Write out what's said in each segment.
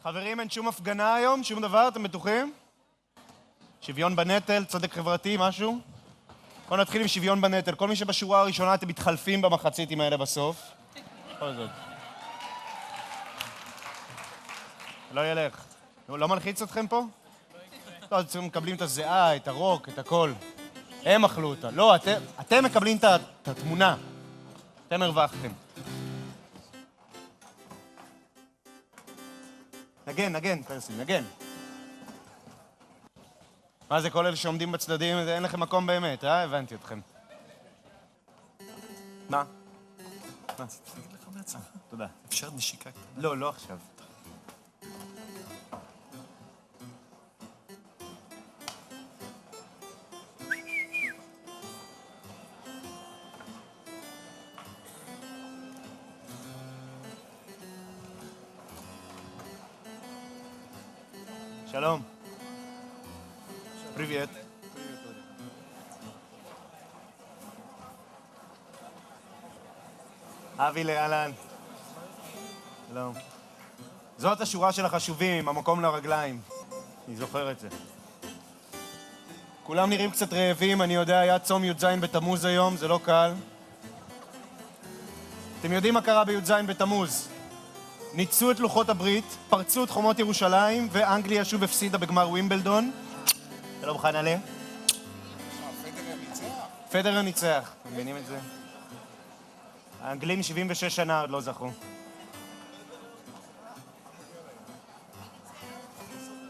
חברים, אין שום הפגנה היום? שום דבר? אתם בטוחים? שוויון בנטל, צדק חברתי, משהו? בואו נתחיל עם שוויון בנטל. כל מי שבשורה הראשונה אתם מתחלפים במחציתים האלה בסוף. כל זאת. לא ילך. לא מלחיץ אתכם פה? לא, אתם מקבלים את הזיעה, את הרוק, את הכל. הם אכלו אותה. לא, אתם מקבלים את התמונה. אתם הרווחתם. נגן, פרסי, נגן. מה זה, כל אלה שעומדים בצדדים, אין לכם מקום באמת, הבנתי אתכם. מה? מה? תגיד לך מעצמך. תודה. אפשר נשיקה? לא, לא עכשיו. שלום. פריבייט. אבי לאלן. שלום. זאת השורה של החשובים, עם המקום לרגליים. אני זוכר את זה. כולם נראים קצת רעבים, אני יודע, היה צום י"ז בתמוז היום, זה לא קל. אתם יודעים מה קרה בי"ז בתמוז? ניצו את לוחות הברית, פרצו את חומות ירושלים, ואנגליה שוב הפסידה בגמר ווימבלדון. שלום חנלה. פדרר ניצח? פדרר ניצח, אתם מבינים את זה? האנגלים 76 שנה עוד לא זכו.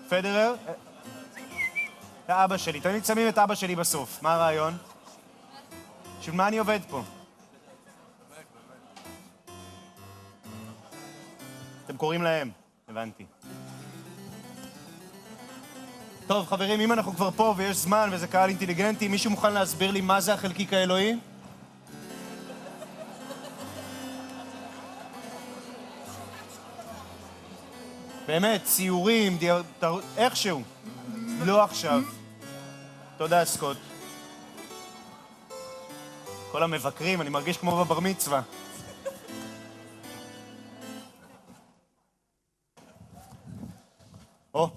פדרר? אבא שלי, תמיד שמים את אבא שלי בסוף. מה הרעיון? בשביל מה אני עובד פה? אתם קוראים להם, הבנתי. טוב, חברים, אם אנחנו כבר פה ויש זמן וזה קהל אינטליגנטי, מישהו מוכן להסביר לי מה זה החלקיק האלוהי? באמת, ציורים, איכשהו. לא עכשיו. תודה, סקוט. כל המבקרים, אני מרגיש כמו בבר מצווה.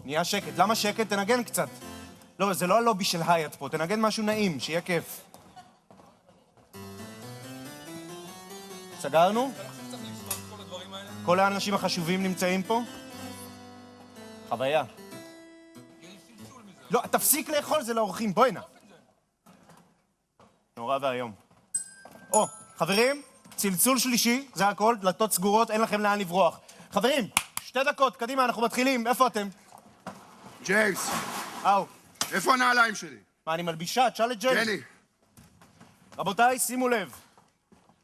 נהיה שקט. למה שקט? תנגן קצת. לא, זה לא הלובי של הייט פה. תנגן משהו נעים, שיהיה כיף. סגרנו? כל האנשים החשובים נמצאים פה? חוויה. לא, תפסיק לאכול, זה לאורחים. בואי נא. נורא והיום. חברים, צלצול שלישי, זה הכל, דלתות סגורות, אין לכם לאן לברוח. חברים, 2 דקות, קדימה, אנחנו מתחילים. איפה אתם? ג'יימס. אאו. איפה הנעליים שלי? מה, אני מלבישה? תשאל את ג'יימס. ג'ני. רבותיי, שימו לב.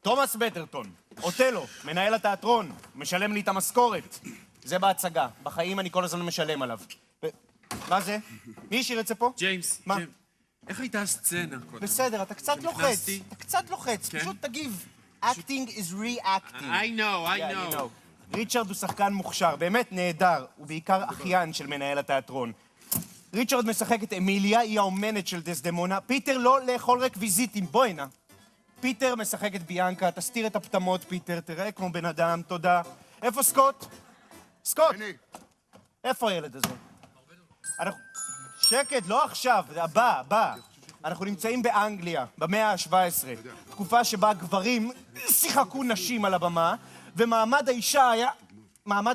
תומאס בטרטון, אוטלו, מנהל התיאטרון, משלם לי את המשכורת. זה בהצגה. בחיים אני כל הזמן משלם עליו. מה זה? מי השאיר את זה פה? ג'יימס, מה? איך הייתה הסצנה קודם? בסדר, אתה קצת לוחץ. נכנסתי. אתה קצת לוחץ, כן? פשוט תגיב. Acting is reacting. I know. ריצ'רד הוא שחקן מוכשר, באמת נהדר, הוא בעיקר אחיין של מנהל התיאטרון. ריצ'רד משחק את אמיליה, היא האומנת של דסדמונה. פיטר לא לאכול רקוויזיטים, בואי נא. פיטר משחק את ביאנקה, תסתיר את הפטמות, פיטר, תראה כמו בן אדם, תודה. איפה סקוט? סקוט! ג'ני. איפה הילד הזה? שקט, לא עכשיו, זה הבא. אנחנו נמצאים באנגליה, במאה ה-17, תקופה שבה גברים שיחקו נשים על הבמה, ומעמד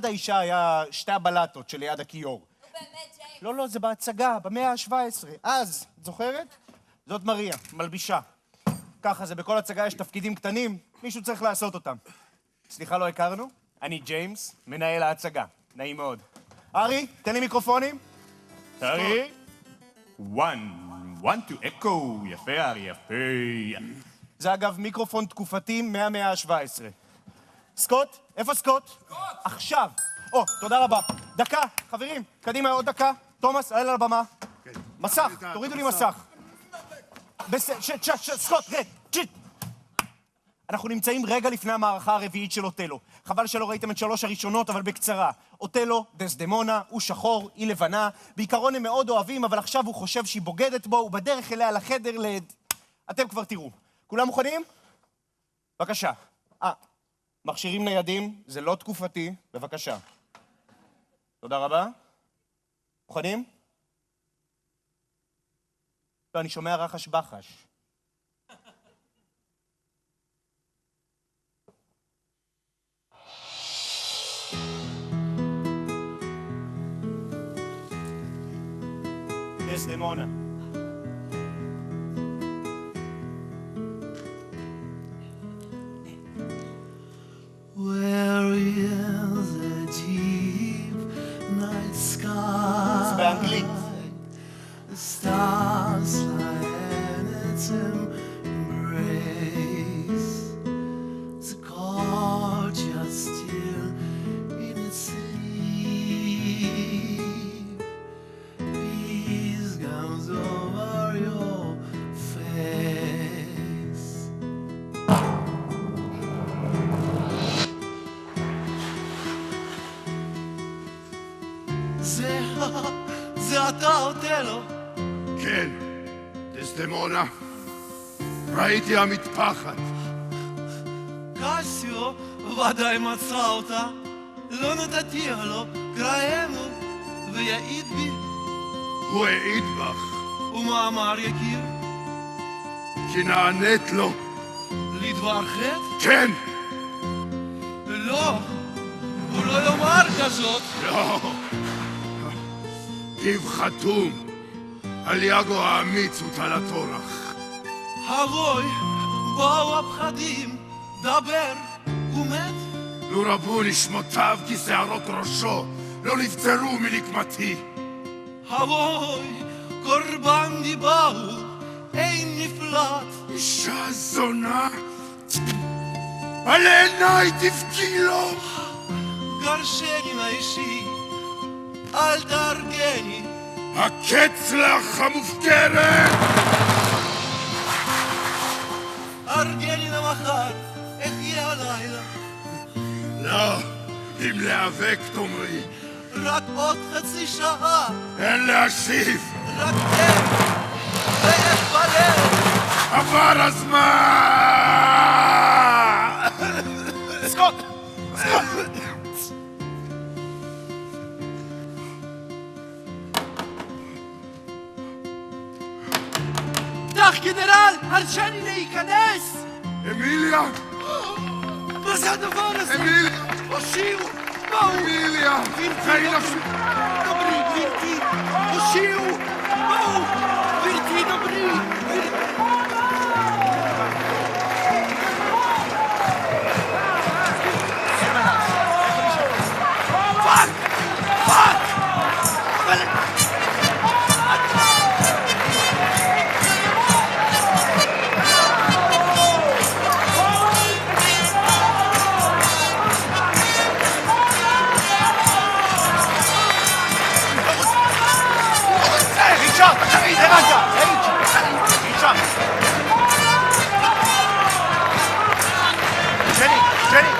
האישה היה 2 הבלטות שליד הכיור. לא, זה בהצגה, במאה ה-17. אז, את זוכרת? זאת מריה, מלבישה. ככה זה, בכל הצגה יש תפקידים קטנים, מישהו צריך לעשות אותם. סליחה, לא הכרנו? אני ג'יימס, מנהל ההצגה. נעים מאוד. ארי, תן לי מיקרופונים. ארי. 1, 2, אקו. יפה, ארי, יפה. זה אגב מיקרופון תקופתי מהמאה ה-17. סקוט? איפה סקוט? סקוט! עכשיו. תודה רבה. דקה, חברים, קדימה, עוד דקה. תומאס, עלה לבמה. מסך, תורידו לי מסך. סקוט, שיט. אנחנו נמצאים רגע לפני המערכה הרביעית של אוטלו. חבל שלא ראיתם את 3 הראשונות, אבל בקצרה. אוטלו, דסדמונה, הוא שחור, היא לבנה. בעיקרון הם מאוד אוהבים, אבל עכשיו הוא חושב שהיא בוגדת בו, הוא בדרך אליה לחדר אתם כבר תראו. כולם מוכנים? בבקשה. מכשירים ניידים, זה לא תקופתי, בבקשה. תודה רבה. מוכנים? לא, אני שומע רחש בחש. דסדמונה. Where is the deep night sky? זה באנגלית. The stars lie in its embrace. The gorgeous still in its sleep. Peace comes over your face. זה אתה אוטלו. כן, דסדמונה. ראיתי המטפחת. קסיו ודאי מצא אותה. לא נתתי לו קראנו ויעיד בי. הוא העיד בך, ומה אמר יקיר? כי נענית לו. לדבר חטא? כן! לא, הוא לא יאמר כזאת. לא! פיו חתום. על יגו האמיץ הוטל הטורח. הבוי, באו הפחדים, דבר, הוא מת? לו רבו נשמותיו כי שערות ראשו לא נבצרו מנקמתי. הבוי, קורבן דיברו, אין נפלט. אישה זונה, על עיניי תבכי לו. גרשני מהאישי, אל תהרגני. הקץ לך המופקרת! הרגני למחר, אחיה הלילה. לא, אם להיאבק תאמרי, רק עוד חצי שעה, אין להשיב. רק תן, ואתפלל. עבר הזמן! סקוט! פתח גנרל, הרשני להיכנס! אמיליה! מה זה הדבר הזה? אמיליה! הושיעו! בואו! אמיליה! חיי נפשי! דברי, גברתי! הושיעו! בואו! גברתי, דברי! פאק! פאק! ריצ'רד! תירגע! ריצ'רד! ג'ני! ג'ני!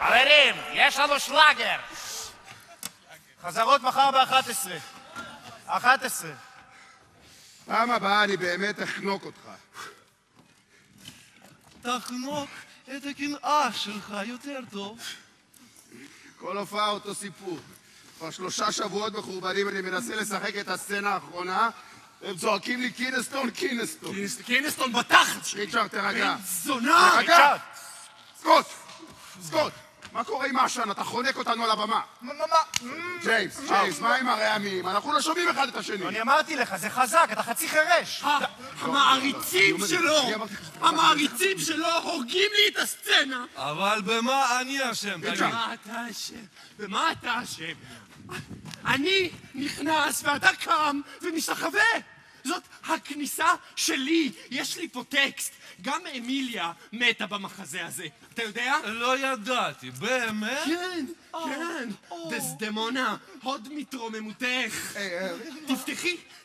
חברים, יש לנו שלאגר. חזרות מחר ב-11. 11. פעם הבאה אני באמת אחנוק אותך. תחנוק את הקנאה שלך יותר טוב. כל הופעה אותו סיפור. כבר 3 שבועות מחורבנים אני מנסה לשחק את הסצנה האחרונה, הם צועקים לי קינסטון, קינסטון. קינסטון בתחת שלי. ריצ'רד, תרגע. זונה! תרגע! סקוט! סקוט! מה קורה עם עשן? אתה חונק אותנו על הבמה. ג'יימס, מה עם הרעמים? אנחנו לא שומעים אחד את השני. אני אמרתי לך, זה חזק, אתה חצי חירש. המעריצים שלו הורגים לי את הסצנה. אבל במה אני אשם? ריצ'רד. במה אתה אשם? אני נכנס ואתה קם ומשתחווה. זאת הכניסה שלי. יש לי פה טקסט. גם אמיליה מתה במחזה הזה. אתה יודע? לא ידעתי, באמת? כן, כן. דסדמונה, הוד מתרוממותך.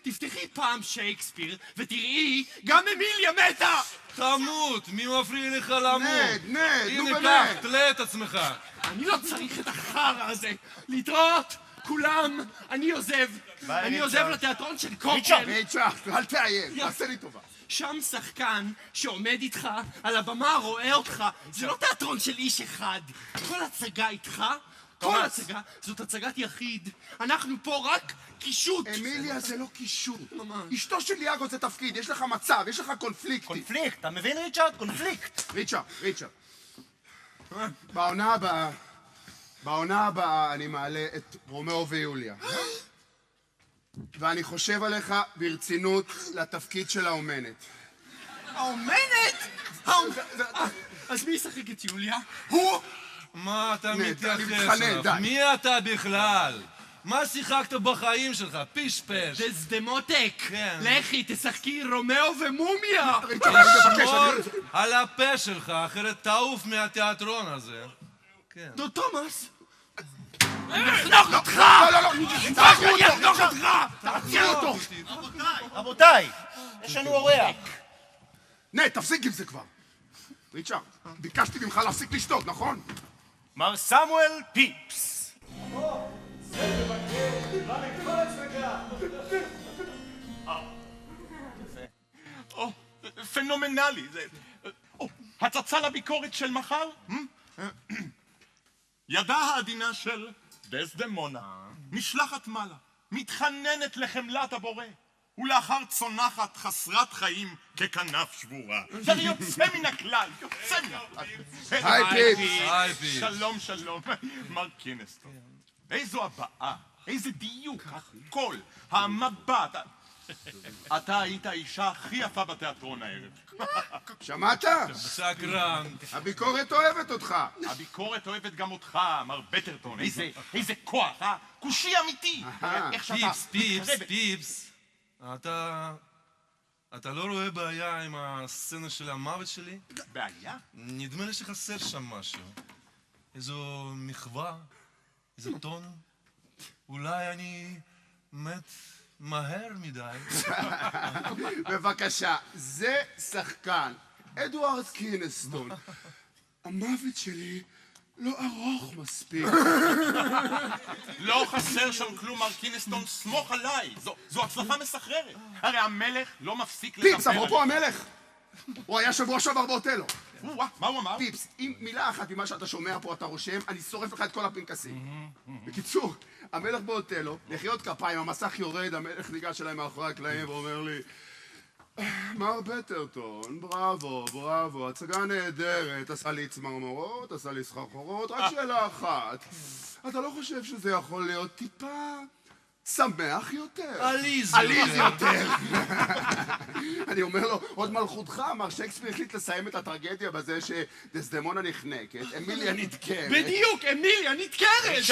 תפתחי פעם שייקספיר ותראי, גם אמיליה מתה! תמות, מי מפריע לך למות? נד, נו הנה באמת. קח, תלה את עצמך. אני לא צריך את החרא הזה. להתראות, כולם. אני עוזב. ביי, אני עוזב ריצ'רד. לתיאטרון של קוקן. ריצ'רד, אל תאיים, תעשה לי טובה. שם שחקן שעומד איתך על הבמה רואה אותך. זה לא תיאטרון של איש אחד. כל הצגה איתך, כל הצגה, זאת הצגת יחיד. אנחנו פה רק קישוט. אמיליה זה לא קישוט. ממש. אשתו של ליאגו זה תפקיד, יש לך מצב, יש לך קונפליקטים. קונפליקט, אתה מבין ריצ'רד? קונפליקט. ריצ'רד. בעונה הבאה אני מעלה את רומאו ויוליה. ואני חושב עליך ברצינות לתפקיד של האומנת. האומנת? אז מי ישחק את יוליה? הוא? מה אתה אני מתייחס מתחנן, אליו? די. מי אתה בכלל? מה שיחקת בחיים שלך? פשפש. דסדמותק. כן. לכי, תשחקי רומאו ומומיה. ריצ'רד, אני מבקש, שמור על הפה שלך, אחרת תעוף מהתיאטרון הזה. כן. דוד תומאס. אני אחנוק אותך! לא, אני אחנוק אותך! תעציר אותו! רבותיי, יש לנו אורח. נד, תפסיק עם זה כבר. ריצ'רד, ביקשתי ממך להפסיק לשתות, נכון? מר סמואל פיפס. פנומנלי. הצצה לביקורת של מחר? ידה העדינה של דסדמונה נשלחת מעלה, מתחננת לחמלת הבורא, ולאחר צונחת חסרת חיים ככנף שבורה. זה יוצא מן הכלל, יוצא מן הכלל. היי פיפס. היי פיפס. שלום, מר קינסטון. איזו הבעה, איזה דיוק, הקול, המבט. אתה היית האישה הכי יפה בתיאטרון הערב. שמעת? שקרן. הביקורת אוהבת אותך. הביקורת אוהבת גם אותך, מר בטרטון. איזה כוח, כושי אמיתי. איך שאתה... פיפס. אתה לא רואה בעיה עם הסצנה של המוות שלי? בעיה? נדמה לי שחסר שם משהו. איזו מחווה, איזה טון. אולי אני מת מהר מדי. בבקשה, זה שחקן, אדוארד קינסטון. המוות שלי לא ארוך מספיק. לא חסר שם כלום, מר קינסטון, סמוך עליי. זו הצלחה מסחררת. הרי המלך לא מפסיק לדבר. פיפס, אפרופו המלך. הוא היה שבוע שעבר באוטלו. מה הוא אמר? פיפס, אם מילה אחת ממה שאתה שומע פה אתה רושם, אני שורף לך את כל הפנקסים. בקיצור, המלך באוטלו, לחיות כפיים, המסך יורד, המלך ניגש אליי מאחורי הקלעים ואומר לי, מר בטרטון, בראבו, הצגה נהדרת, עשה לי צמרמורות, עשה לי סחרחורות, רק שאלה אחת. אתה לא חושב שזה יכול להיות טיפה שמח יותר? עליז יותר. אני אומר לו, עוד מלכותך, מר שייקספיר החליט לסיים את הטרגדיה בזה שדסדמונה נחנקת, אמיליה נדקרת. בדיוק, אמיליה נדקרת!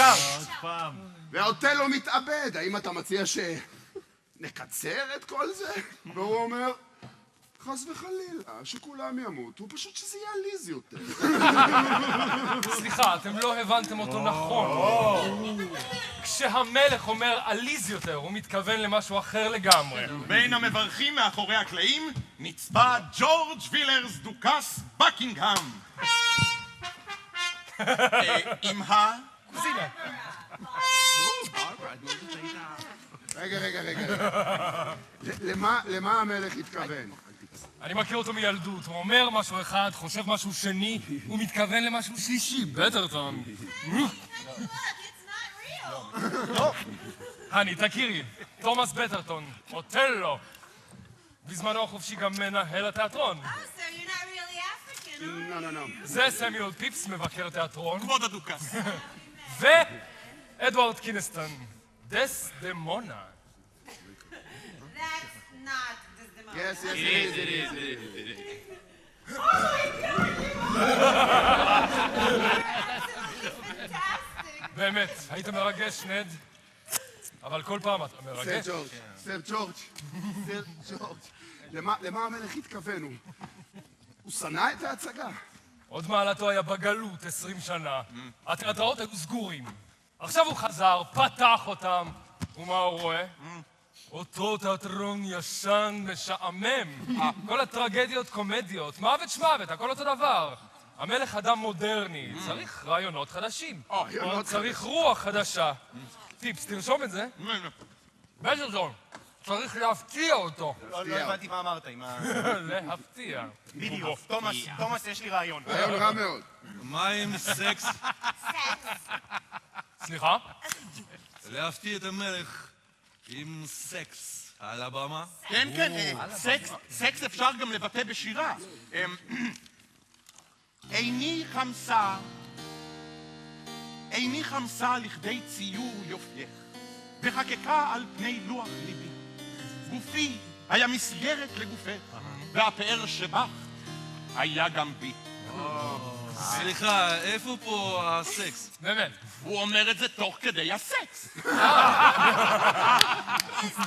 והאוטלו מתאבד, האם אתה מציע שנקצר את כל זה? והוא אומר, חס וחלילה, שכולם ימותו, פשוט שזה יהיה עליז יותר. סליחה, אתם לא הבנתם אותו נכון. כשהמלך אומר עליז יותר, הוא מתכוון למשהו אחר לגמרי. בין המברכים מאחורי הקלעים נצפה ג'ורג' וילרס דוכס בקינגהאם. עם קוזינה. רגע. למה המלך התכוון? אני מכיר אותו מילדות, הוא אומר משהו אחד, חושב משהו שני, הוא מתכוון למשהו שלישי, בטרטון. הני, תכירי, תומאס בטרטון, אוטלו. בזמנו החופשי גם מנהל התיאטרון. זה סמיול פיפס, מבקר תיאטרון. כבוד הדוכס. ואדוארד קינסטון, דסדמונה. Yes, it is. באמת, היית מרגש, נד. אבל כל פעם אתה סר מרגש. ג'ורג', סר ג'ורג', סר ג'ורג'. למה המלך התכוון? הוא שנא את ההצגה. עוד מעלתו היה בגלות 20 שנה. התיאטראות היו סגורים. עכשיו הוא חזר, פתח אותם, ומה הוא רואה? אותו תיאטרון ישן משעמם. כל הטרגדיות קומדיות, מוות שמוות, הכל אותו דבר. המלך אדם מודרני, צריך רעיונות חדשים. צריך רוח חדשה. טיפס, תרשום את זה. בג'רזון, צריך להפתיע אותו. לא הבנתי מה אמרת עם ה... להפתיע. בדיוק. תומאס, יש לי רעיון. רעיון רע מאוד. מה עם סקס? סליחה? להפתיע את המלך עם סקס על הבמה? כן, כן, סקס אפשר גם לבטא בשירה. איני חמסה לכדי ציור יופייך, וחקקה על פני לוח ליבי. גופי היה מסגרת לגופך, והפאר שבך היה גם בי. סליחה, איפה פה הסקס? באמת. הוא אומר את זה תוך כדי הסקס. Is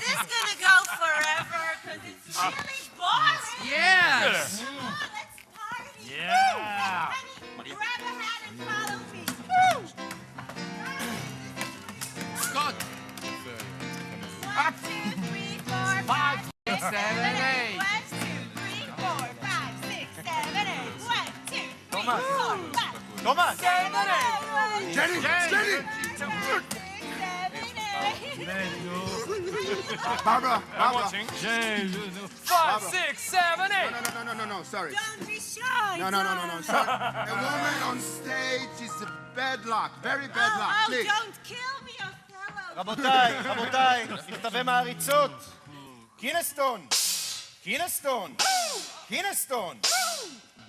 this gonna go forever? Because it's really boring. Yes! Come on, let's party. Yeah. Woo! Honey, grab a hat and follow me. Woo! Scott! 1, 2, 3, 4, 5, 6, 7, 8. 1, 2, 3, 4, 5, 6, 7, 8. 1, 2, 3, 4, 5, תומאס! 7, 8. ג'ני! ג'ני! 6, 7, 8. ברברה! I'm watching. 5, 6, 7, 8. No, sorry. Don't be shy. No, sorry. A woman on stage is a bad luck. Very bad luck. Oh, Please. don't kill me, Othello. רבותיי, מכתבי מעריצות. קינסטון.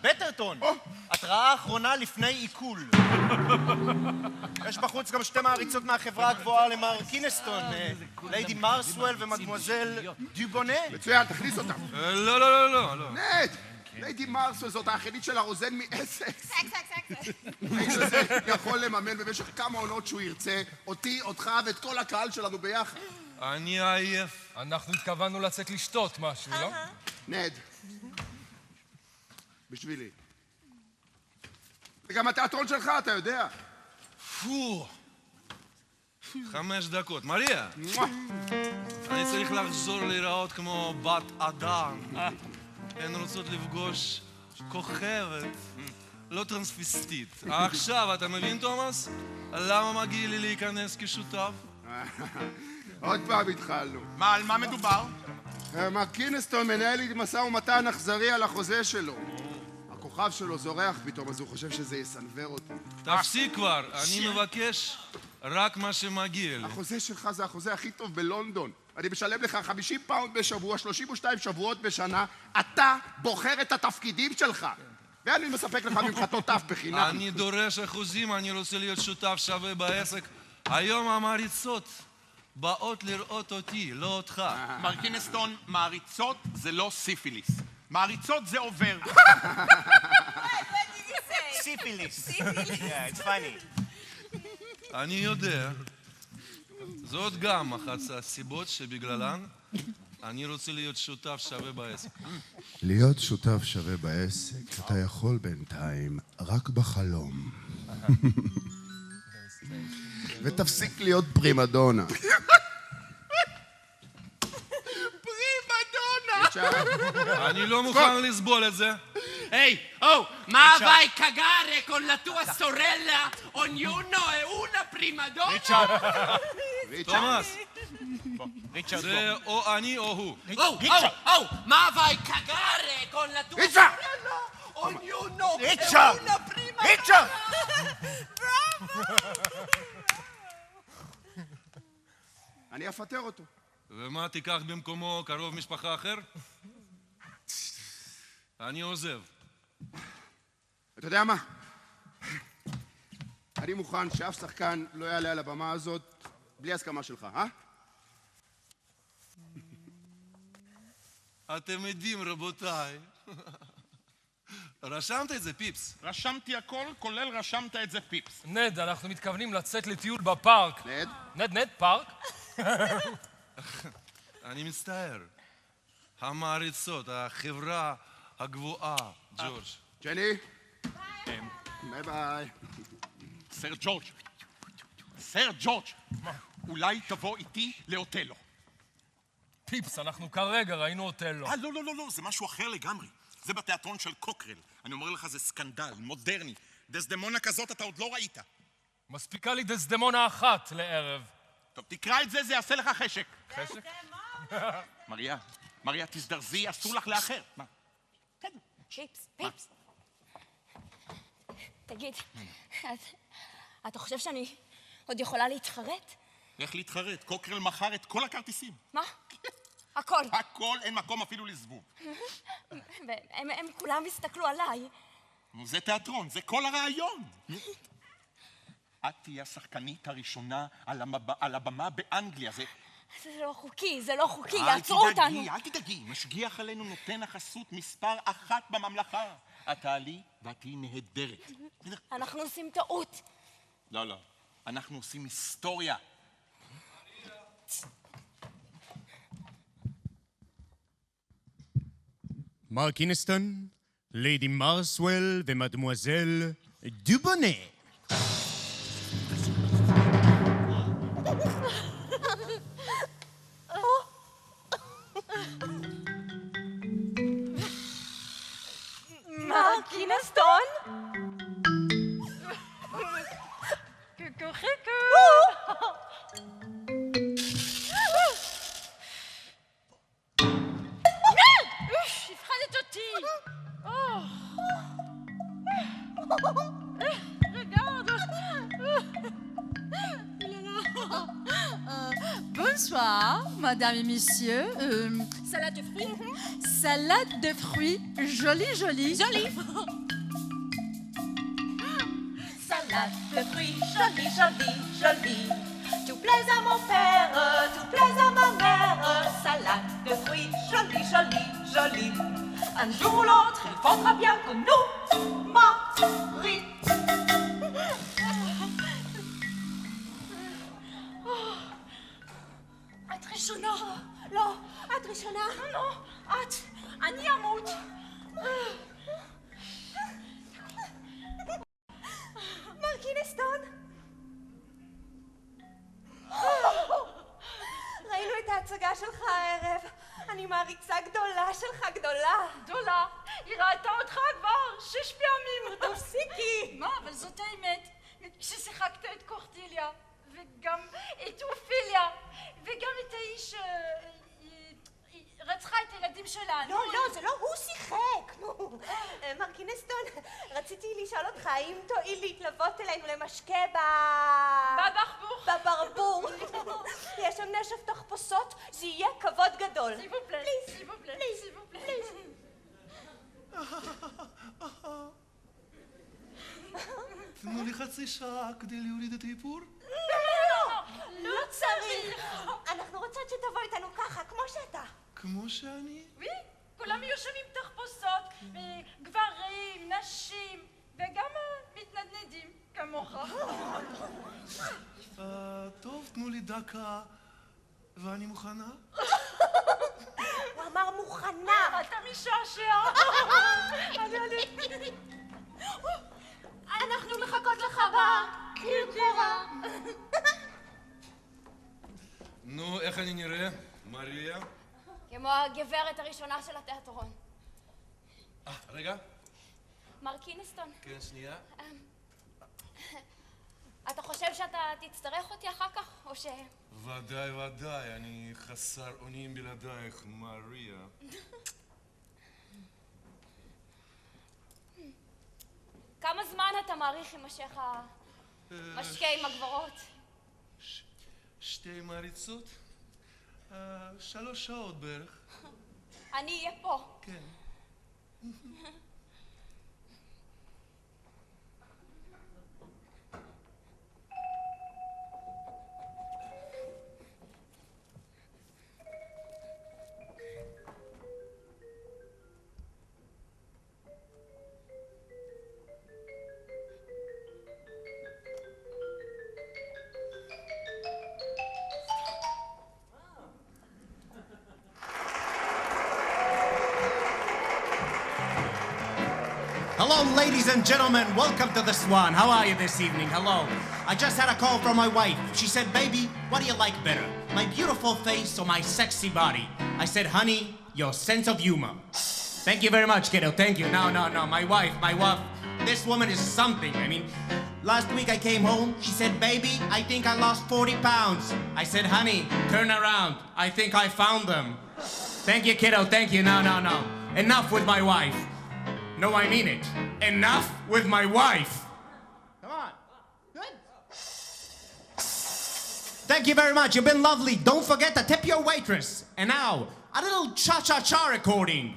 בטרטון. התראה אחרונה לפני עיכול. יש בחוץ גם שתי מעריצות מהחברה הגבוהה למר קינסטון, ליידי מרסוול ומדמואזל דיובונה. מצוין, תכניס אותם. לא. נד! ליידי מרסוול זאת האחיינית של הרוזן מאסקס. Sex. האיש הזה יכול לממן במשך כמה עונות שהוא ירצה, אותי, אותך ואת כל הקהל שלנו ביחד. אני עייף. אנחנו התכוונו לצאת לשתות משהו, לא? נד. בשבילי. זה גם התיאטרון שלך, אתה יודע. פו. 5 דקות. מריה, אני צריך לחזור להיראות כמו בת אדם. הן רוצות לפגוש כוכבת, לא טרנספיסטית. עכשיו, אתה מבין, תומאס? למה מגיע לי להיכנס כשותף? עוד פעם התחלנו. מה, על מה מדובר? מר קינסטון מנהל לי משא ומתן אכזרי על החוזה שלו. הכוכב שלו זורח פתאום, אז הוא חושב שזה יסנוור אותי. תפסיק כבר, אני מבקש רק מה שמגיע לי. החוזה שלך זה החוזה הכי טוב בלונדון. אני משלם לך 50 פאונד בשבוע, 32 שבועות בשנה. אתה בוחר את התפקידים שלך. ואני מספק לך ממחטות תף בחינם. אני דורש אחוזים, אני רוצה להיות שותף שווה בעסק. היום המעריצות באות לראות אותי, לא אותך. מר קינסטון, מעריצות זה לא סיפיליס. מעריצות זה עובר. What did you say? סיפיליס. Syphilis. Yeah, it's funny. אני יודע. זאת גם אחת הסיבות שבגללן אני רוצה להיות שותף שווה בעסק. להיות שותף שווה בעסק, אתה יכול בינתיים רק בחלום. ותפסיק להיות פרימדונה. אני לא מוכן לסבול את זה. Ehi, oh, ma vai a cagare con la tua sorella? Ognuno è una prima donna? תומאס, ריצ'רד זה או אני או הוא. Oh, ma vai a cagare con la tua Richard! sorella? Ognuno è Richard! una prima ריצ'רד! אני אפטר אותו. ומה, תיקח במקומו קרוב משפחה אחר? אני עוזב. אתה יודע מה? אני מוכן שאף שחקן לא יעלה על הבמה הזאת בלי הסכמה שלך, אה? אתם יודעים, רבותיי. רשמת את זה, פיפס. רשמתי הכל, כולל רשמת את זה פיפס. נד, אנחנו מתכוונים לצאת לטיול בפארק. נד? נד, פארק? אני מצטער. המעריצות, החברה הגבוהה, ג'ורג'. ג'ני? ביי ביי. סר ג'ורג', סר ג'ורג', אולי תבוא איתי לאוטלו. פיפס, אנחנו כרגע ראינו אוטלו. לא, זה משהו אחר לגמרי. זה בתיאטרון של קוקרל. אני אומר לך, זה סקנדל, מודרני. דסדמונה כזאת אתה עוד לא ראית. מספיקה לי דסדמונה אחת לערב. טוב, תקרא את זה, זה יעשה לך חשק. חשק? מריה, תזדרזי, אסור לך לאחר. מה? פיפס. תגיד, אתה חושב שאני עוד יכולה להתחרט? איך להתחרט? קוקרל מכר את כל הכרטיסים. מה? הכל. הכל, אין מקום אפילו לזבוב. הם כולם הסתכלו עליי. זה תיאטרון, זה כל הרעיון. את תהיה השחקנית הראשונה על הבמה באנגליה. זה לא חוקי, יעצרו אותנו. אל תדאגי, משגיח עלינו נותן החסות מספר 1 בממלכה. את תעלי ואת תהיי נהדרת. אנחנו עושים טעות. לא, אנחנו עושים היסטוריה. מר קינסטון, ליידי מרסוול ומדמואזל דובונה. מר קינסטון? הפחדת אותי! Bonsoir, madame et messieurs. Salade de fruits. Salade de fruits, jolie. Jolie. Salade de fruits, jolie. Tout plaise à mon père, tout plaise à ma mère. Salade de fruits, jolie. Un jour ou l'autre, il faudra bien que nous marient. את ראשונה. לא, את ראשונה. לא, את. אני אמות. מר קינסטון? ראינו את ההצגה שלך הערב. אני מעריצה גדולה שלך, גדולה. היא ראתה אותך כבר 6 פעמים. תפסיקי. מה, אבל זאת האמת. כששיחקת את קורטיליה, וגם את אופיליה, וגם את האיש... היא רצחה את הילדים שלנו. לא, זה לא הוא שיחק. מר קינסטון, רציתי לשאול אותך האם תואיל להתלוות אלינו למשקה בברבור. בברבור. יש שם נשף תחפושות, זה יהיה כבוד גדול. סיבופלס. תנו לי חצי שעה כדי להוריד את האיפור. לא צריך. אנחנו רוצות שתבוא איתנו ככה, כמו שאתה. כמו שאני? כולם יהיו שם עם תחפושות, גברים, נשים, וגם מתנדנדים כמוך. טוב, תנו לי דקה, ואני מוכנה. הוא אמר מוכנה. אתה משעשע. אנחנו מחכות לך בקרקרה. נו, איך אני נראה? מריה? כמו הגברת הראשונה של התיאטרון. רגע. מר קינסטון. כן, שנייה. אתה חושב שאתה תצטרך אותי אחר כך, או ש... ודאי, אני חסר אונים בלעדייך, מריה. כמה זמן אתה מעריך יימשך המשקה עם הגברות? 2 מעריצות? 3 שעות בערך. אני אהיה פה. כן. Hello, ladies and gentlemen. Welcome to the Swan. How are you this evening? Hello. I just had a call from my wife. She said, baby, what do you like better? My beautiful face or my sexy body? I said, honey, your sense of humor. Thank you very much, kiddo. Thank you. No. My wife. This woman is something. I mean, last week I came home. She said, baby, I think I lost 40 pounds. I said, honey, turn around. I think I found them. Thank you, kiddo. Thank you. No. Enough with my wife. No, I mean it. Enough with my wife. Come on. Good. Thank you very much. You've been lovely. Don't forget to tip your waitress. And now, a little cha-cha-cha recording.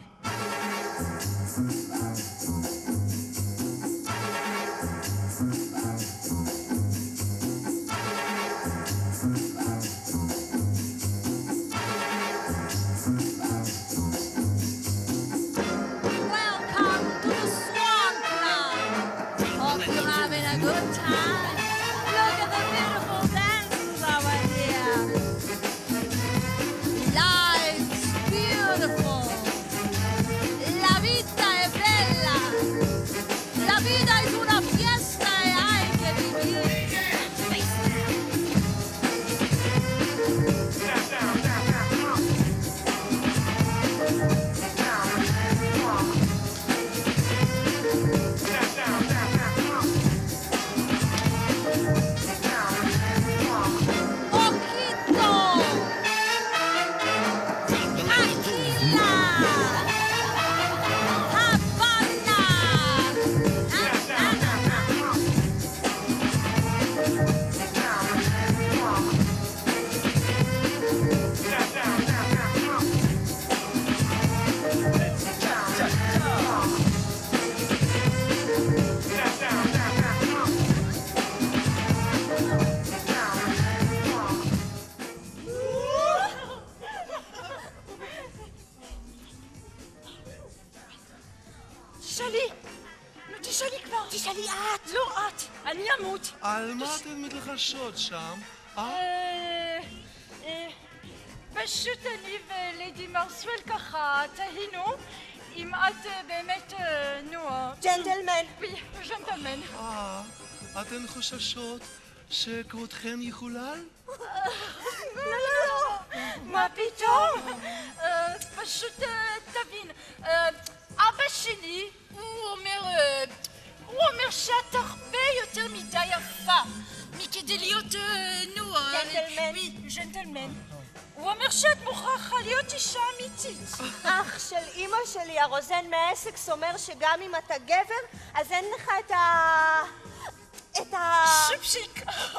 תשאלי את. לא את, אני אמות. על מה אתן מתלחשות שם? פשוט אני וליידי מרסואל ככה תהינו אם את באמת, ג'נטלמן. ג'נטלמן. אתן חוששות שכבודכן יחולל? לא. מה פתאום? פשוט תבין, אבא שלי הוא אומר שאת הרבה יותר מדי יפה מכדי להיות, ג'נטלמן. הוא אומר שאת מוכרחה להיות אישה אמיתית. אח של אמא שלי, הרוזן מאסקס, אומר שגם אם אתה גבר, אז אין לך את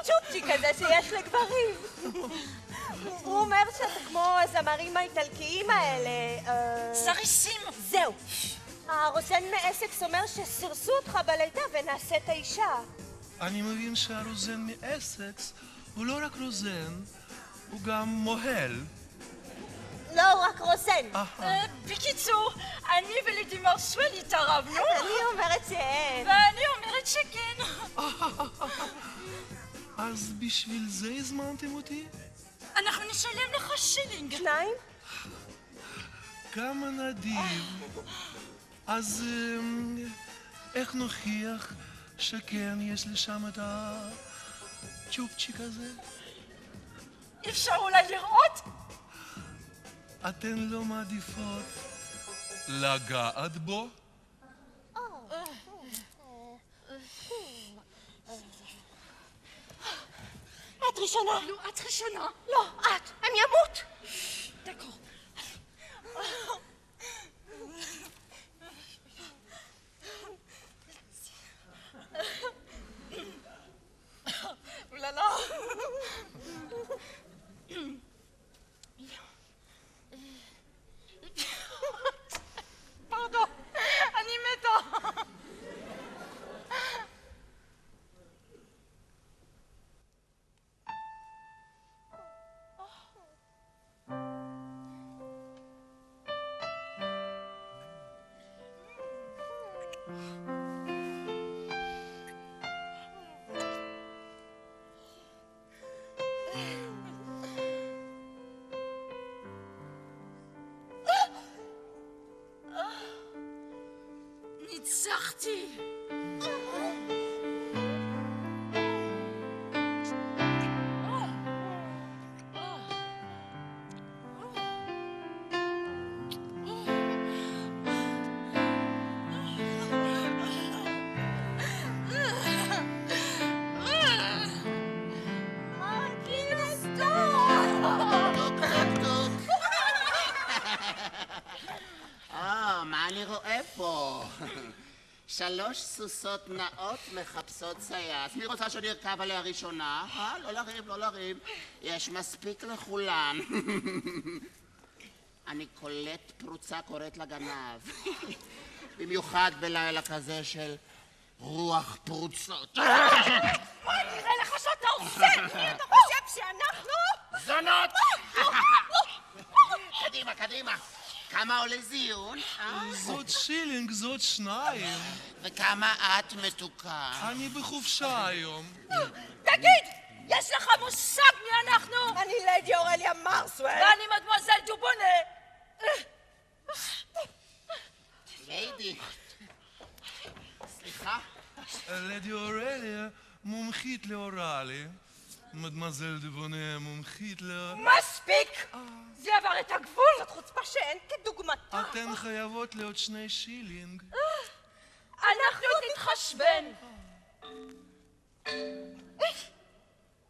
שופשיק הזה שיש לגברים. הוא אומר שאתה כמו הזמרים האיטלקיים האלה. סריסים. זהו. הרוזן מאסקס אומר שסירסו אותך בלידה ונעשית האישה. אני מבין שהרוזן מאסקס הוא לא רק רוזן, הוא גם מוהל. לא, רק רוזן. בקיצור, אני וליידי מרסואל התערבנו. אני אומרת שאין. ואני אומרת שכן. אז בשביל זה הזמנתם אותי? אנחנו נשלם לך שילינג. 2? כמה נדיב. אז איך נוכיח שכן יש לי שם את הצ'ופצ'יק הזה? אפשר אולי לראות? אתן לא מעדיפות לגעת בו? את ראשונה. לא, את ראשונה. לא, את. אני אמות. דקור. אוללה. פרדון, אני מתה. ניצחתי! מה אני רואה פה? 3 סוסות נאות מחפשות סייס. מי רוצה שאני ארכב עליה ראשונה? לא לריב, לא לריב. יש מספיק לכולן. אני קולט פרוצה קוראת לגנב. במיוחד בלילה כזה של רוח פרוצות. מה נראה לך שאתה עושה? אתה חושב שאנחנו? זונות! קדימה, קדימה. כמה עולה זיון? זאת שילינג, זאת 2. וכמה את מתוקה? אני בחופשה היום. תגיד, יש לך מושג מי אנחנו? אני ליידי אורליה מרסוול. ואני מדמואזל דובונה. ליידי. סליחה? ליידי אורליה מומחית לאוראלי. מדמזל דובונה מומחית מספיק! זה עבר את הגבול, זאת חוצפה שאין כדוגמתה. אתן חייבות להיות 2 שילינג. אנחנו נתחשבן.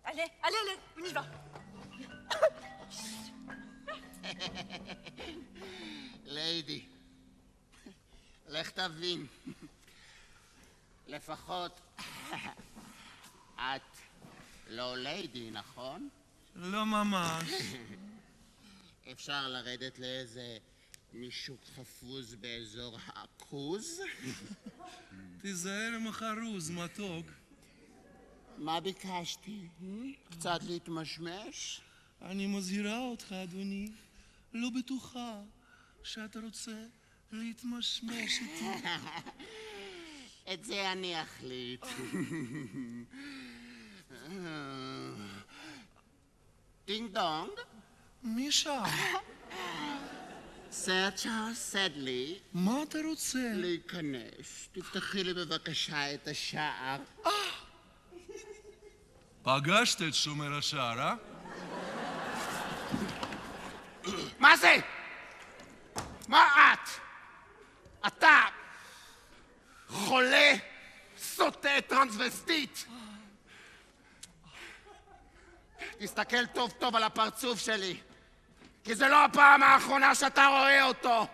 עלה, on y va. ליידי, לך תבין. לפחות את לא ליידי, נכון? לא ממש. אפשר לרדת לאיזה נישוק חפוז באזור העכוז? תיזהר עם החרוז, מתוק. מה ביקשתי? קצת להתמשמש? אני מזהירה אותך, אדוני. לא בטוחה שאתה רוצה להתמשמש איתי. את זה אני אחליט. דינג דונג? מי שם? סר צ'ארלס סדלי. מה אתה רוצה? להיכנס. תפתחי לי בבקשה את השער. פגשת את שומר השער, אה? מה זה? מה את? אתה חולה, סוטה, טרנסווסטית. תסתכל טוב טוב על הפרצוף שלי, כי זה לא הפעם האחרונה שאתה רואה אותו.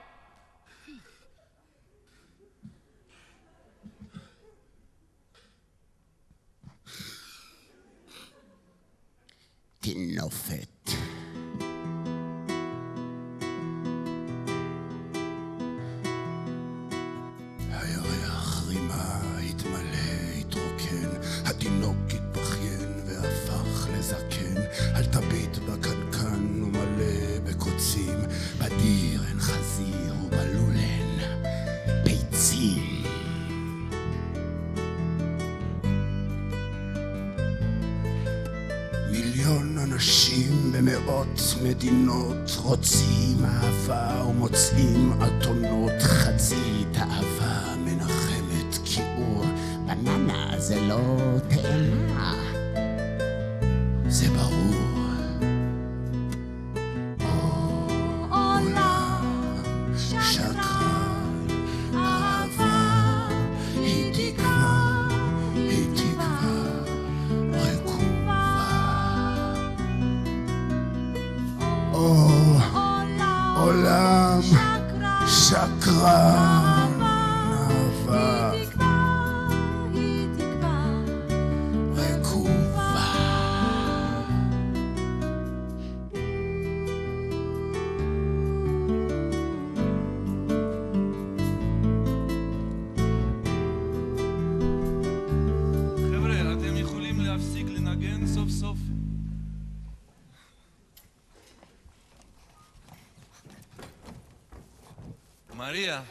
תינופת. הירח רימה, התמלא, התרוקן, התינוק התבכיין והפך לזקן, אל תביט בקנקן ומלא בקוצים, בדיר אין חזיר ובלול אין ביצים. מיליון אנשים במאות מדינות רוצים אהבה ומוצאים אתונות, חצי תאווה מנחמת כיעור, בננה זה לא תאנה, זה ברור. עולם שקרן, אהבה היא תקווה, היא תקווה רקובה. עולם שקרן, אהבה היא תקווה רקובה. חבר'ה, אתם יכולים להפסיק לנגן סוף סוף? מריה.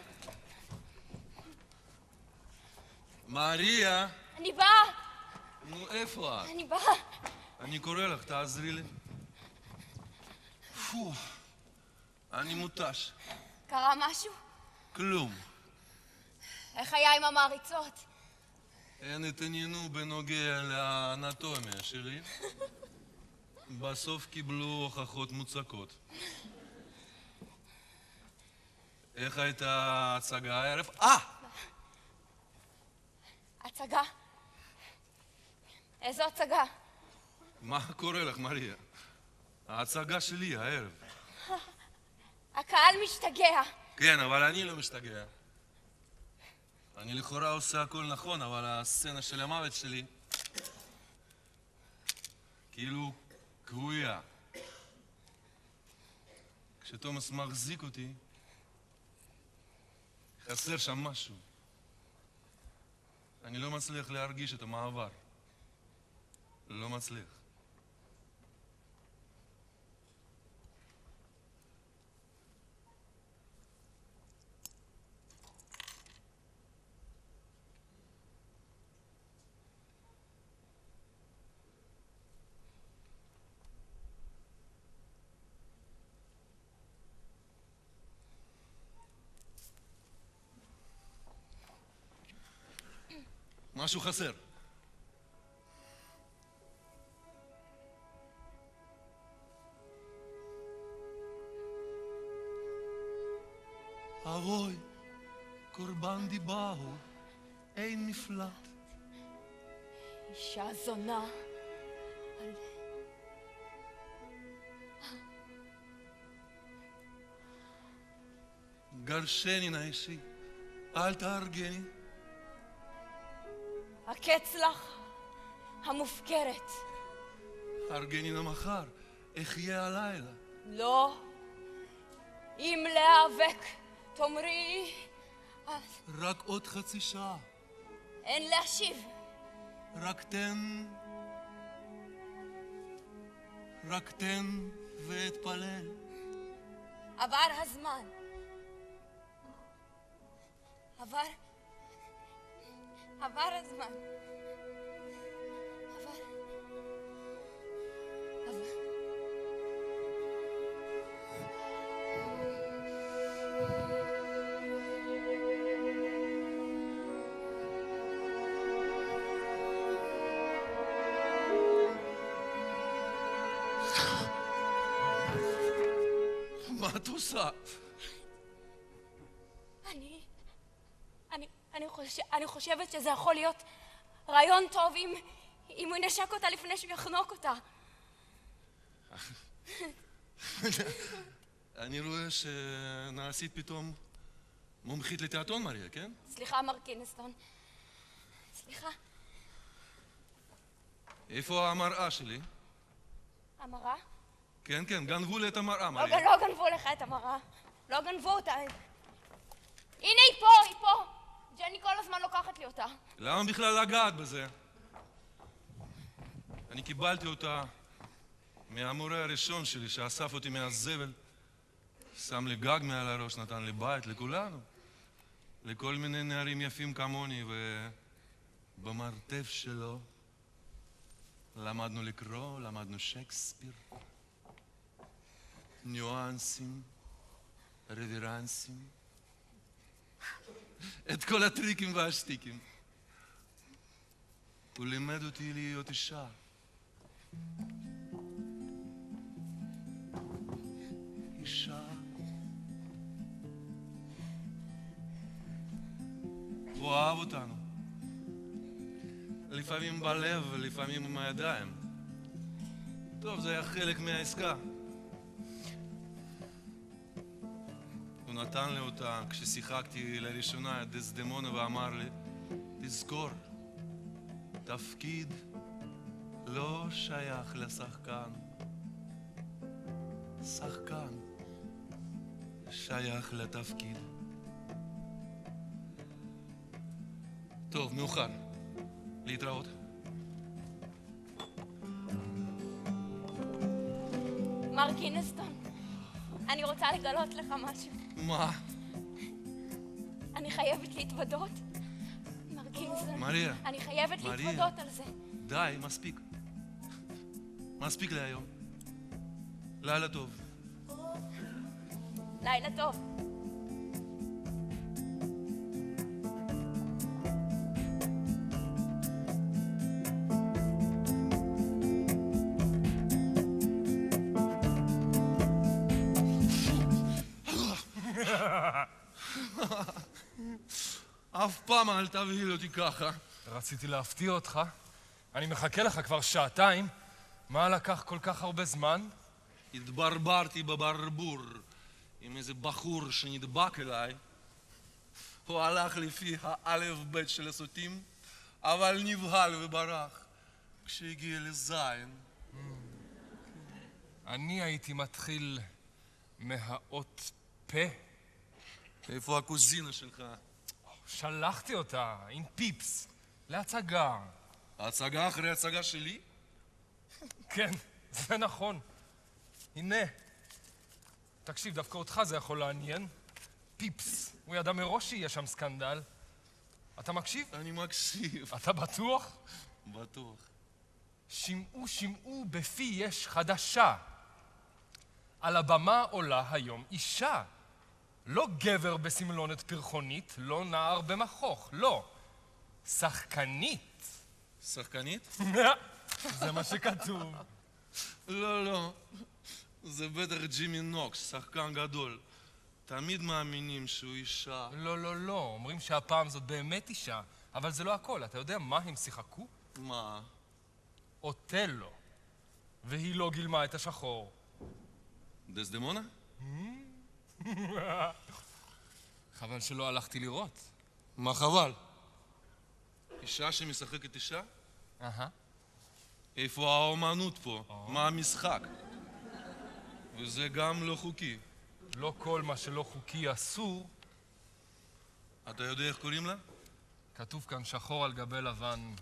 מריה. אני באה. נו, איפה את? אני באה. אני קורא לך, תעזרי לי. פו, אני מותש. קרה משהו? כלום. איך היה עם המעריצות? הן התעניינו בנוגע לאנטומיה שלי. בסוף קיבלו הוכחות מוצקות. איך הייתה ההצגה הערב? הצגה? איזו הצגה? מה קורה לך, מריה? ההצגה שלי הערב. הקהל משתגע. כן, אבל אני לא משתגע. אני לכאורה עושה הכל נכון, אבל הסצנה של המוות שלי כאילו כבויה. כשתומאס מחזיק אותי, חסר שם משהו. אני לא מצליח להרגיש את המעבר. לא מצליח. משהו חסר. אבוי, קורבן דיבהו, אין מפלט. אישה זונה. גרשני נאישי, אל תהרגני. הקץ לך, המופקרת. הרגני למחר, אחיה הלילה. לא. אם להיאבק, תאמרי... רק עוד חצי שעה. אין להשיב. רק תן ואתפלל. עבר הזמן. עבר הזמן. מה את עושה? אני חושבת שזה יכול להיות רעיון טוב אם הוא ינשק אותה לפני שהוא יחנוק אותה. אני רואה שנעשית פתאום מומחית לתיאטרון, מריה, כן? סליחה, מר קינסטון. סליחה. איפה המראה שלי? המראה? כן, גנבו לי את המראה, מריה. לא גנבו לך את המראה. לא גנבו אותה. הנה, היא פה. ג'ני כל הזמן לוקחת לי אותה. למה בכלל לגעת בזה? אני קיבלתי אותה מהמורה הראשון שלי שאסף אותי מהזבל. שם לי גג מעל הראש, נתן לי בית לכולנו. לכל מיני נערים יפים כמוני, ובמרתף שלו למדנו לקרוא, למדנו שייקספיר. ניואנסים, רווירנסים. את כל הטריקים והשטיקים. הוא לימד אותי להיות אישה. אישה. הוא אהב אותנו. לפעמים בלב ולפעמים עם הידיים. טוב, זה היה חלק מהעסקה. הוא נתן לי אותה כששיחקתי לראשונה את דסדמונה ואמר לי, תזכור, תפקיד לא שייך לשחקן. שחקן שייך לתפקיד. טוב, מאוחר. להתראות. מר קינסטון, אני רוצה לגלות לך משהו. מה? אני חייבת להתוודות. מר קינסטון, מריה. אני חייבת להתוודות על זה. די, מספיק. מספיק להיום. לילה טוב. לילה טוב. אף פעם אל תבהיל אותי ככה. רציתי להפתיע אותך. אני מחכה לך כבר שעתיים. מה לקח כל כך הרבה זמן? התברברתי בברבור עם איזה בחור שנדבק אליי. הוא הלך לפי האלף בית של הסוטים, אבל נבהל וברח כשהגיע לזין. אני הייתי מתחיל מהאות פה. איפה הקוזינה שלך? שלחתי אותה עם פיפס להצגה. ההצגה אחרי הצגה שלי? כן, זה נכון. הנה. תקשיב, דווקא אותך זה יכול לעניין. פיפס. הוא ידע מראש שיהיה שם סקנדל. אתה מקשיב? אני מקשיב. אתה בטוח? בטוח. שמעו, בפי יש חדשה. על הבמה עולה היום אישה. לא גבר בסמלונת פרחונית, לא נער במכוך, לא. שחקנית. שחקנית? זה מה שכתוב. לא. זה בטח ג'ימי נוקס, שחקן גדול. תמיד מאמינים שהוא אישה. לא. אומרים שהפעם זאת באמת אישה. אבל זה לא הכל. אתה יודע מה הם שיחקו? מה? אוטלו. והיא לא גילמה את השחור. דסדמונה? חבל שלא הלכתי לראות. מה חבל? אישה שמשחקת אישה? איפה האומנות פה? מה המשחק? וזה גם לא חוקי. לא כל מה שלא חוקי אסור. אתה יודע איך קוראים לה? כתוב כאן שחור על גבי לבן.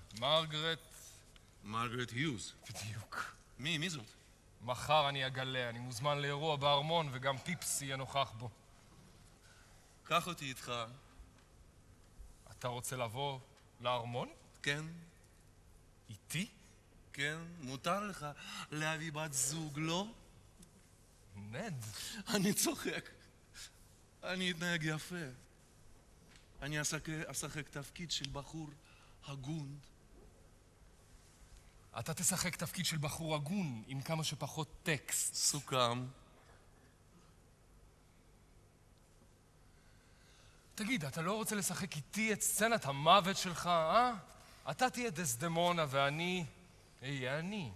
מרגרט היוז. בדיוק. מי זאת? מחר אני אגלה. אני מוזמן לאירוע בארמון וגם פיפס יהיה נוכח בו. קח אותי איתך. אתה רוצה לבוא לארמון? כן. איתי? כן, מותר לך להביא בת זוג, לא? נד. אני צוחק. אני אתנהג יפה. אני אשחק תפקיד של בחור הגון. אתה תשחק תפקיד של בחור הגון עם כמה שפחות טקסט. סוכם. תגיד, אתה לא רוצה לשחק איתי את סצנת המוות שלך, אה? אתה תהיה דסדמונה ואני אהיה אני.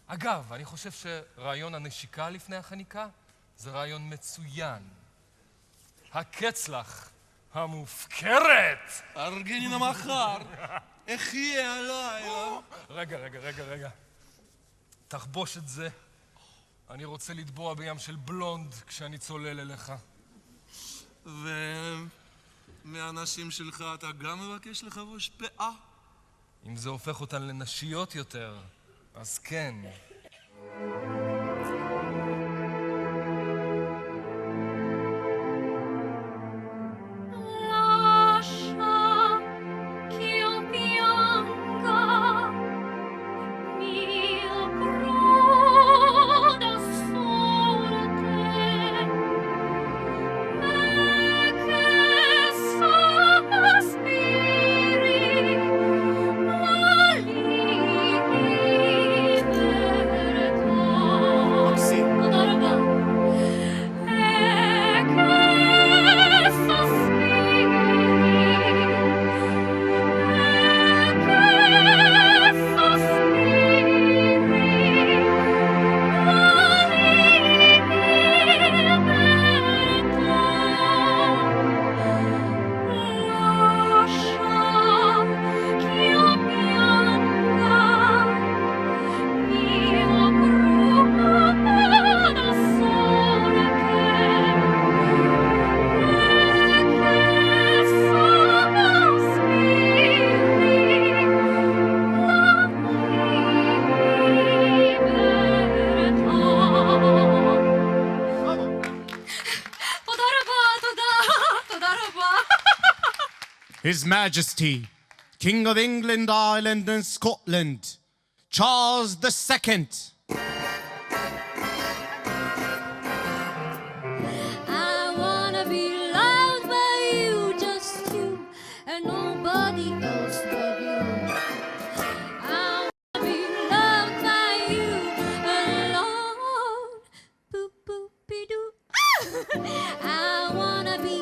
אגב, אני חושב שרעיון הנשיקה לפני החניקה זה רעיון מצוין. הקצלח המופקרת! ארגנינה מחר! איך יהיה עליי? רגע. תחבוש את זה. אני רוצה לטבוע בים של בלונד כשאני צולל אליך. ומהאנשים שלך אתה גם מבקש לחבוש פאה? אם זה הופך אותן לנשיות יותר, אז כן. His Majesty, King of England, Ireland and Scotland, Charles II. I wanna be loved by you, just you, and nobody else but you. I wanna be loved by you alone. Boop boop be doo. I wanna be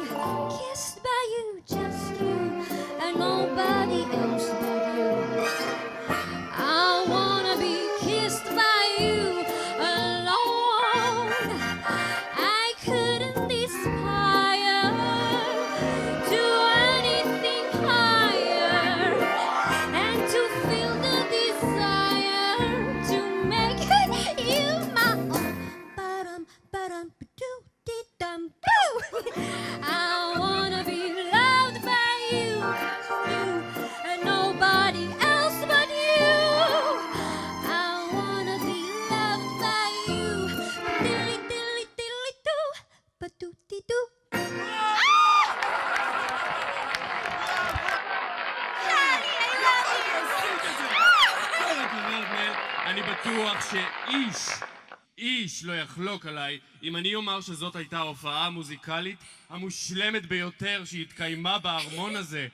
dum ba dum ba doo dee dum boo. I wanna be loved by you, you, and nobody else but you. I wanna be loved by you. Diddly diddly diddly doo, ba doo dee doo. אני בטוח שאיש לא יחלוק עליי אם אני אומר שזאת הייתה ההופעה המוזיקלית המושלמת ביותר שהתקיימה בארמון הזה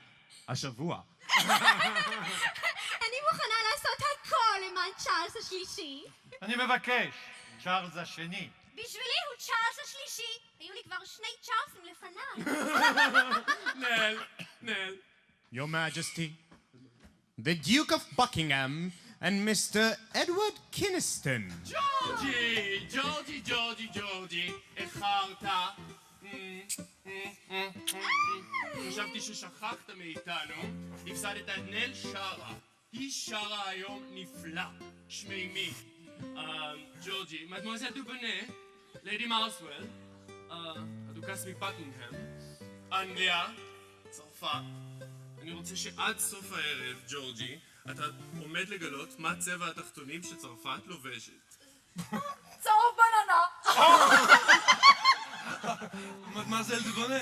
השבוע. אני מוכנה לעשות הכל למען צ'ארלס השלישי. אני מבקש, צ'ארלס השני. בשבילי הוא צ'ארלס השלישי. היו לי כבר 2 צ'ארלסים לפניי. נל. Your Majesty, the Duke of Buckingham and Mr. Edward Kynaston. ג'ורג'י, איחרת. חשבתי ששכחת מאיתנו. הפסדת את נל שרה. היא שרה היום נפלא. שמימי. ג'ורג'י, מדמואזל דובנה, ליידי מאוסוול, הדוכס מבקינגהם, אנגליה, צרפת. אני רוצה שעד סוף הערב, ג'ורג'י, אתה עומד לגלות מה צבע התחתונים שצרפת לובשת. צהוב בננה. מדמואזל דובנה.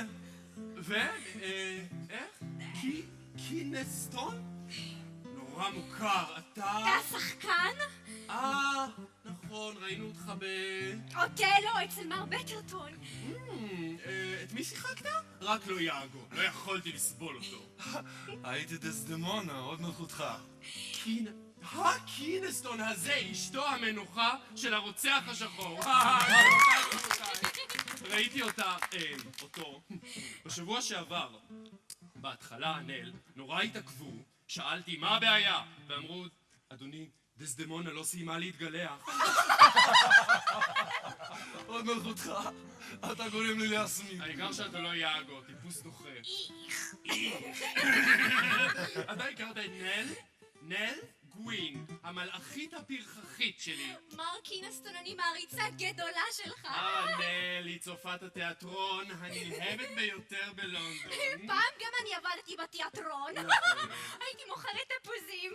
איך? קינסטון? נורא מוכר, אתה... אתה שחקן? נכון, ראינו אותך אוטלו, אצל מר בטרטון. את מי שיחקת? רק לא יאגו, לא יכולתי לסבול אותו. הייתי דסדמונה, עוד מלכותך. הקינסטון הזה, אשתו המנוחה של הרוצח השחור. ראיתי אותו, בשבוע שעבר. בהתחלה, נל, נורא התעכבו, שאלתי מה הבעיה, ואמרו, אדוני, דסדמונה לא סיימה להתגלח. עוד מלכותך, אתה גורם לי להסמיק. העיקר שאתה לא יאגו, טיפוס דוחה. אתה הכרת את נל גווין, המלאכית הפרחחית שלי. מר קינסטון, אני מעריצה גדולה שלך. נל, היא צופת התיאטרון הנלהבת ביותר בלונדון. פעם גם אני עבדתי בתיאטרון. הייתי מוכרת תפוזים.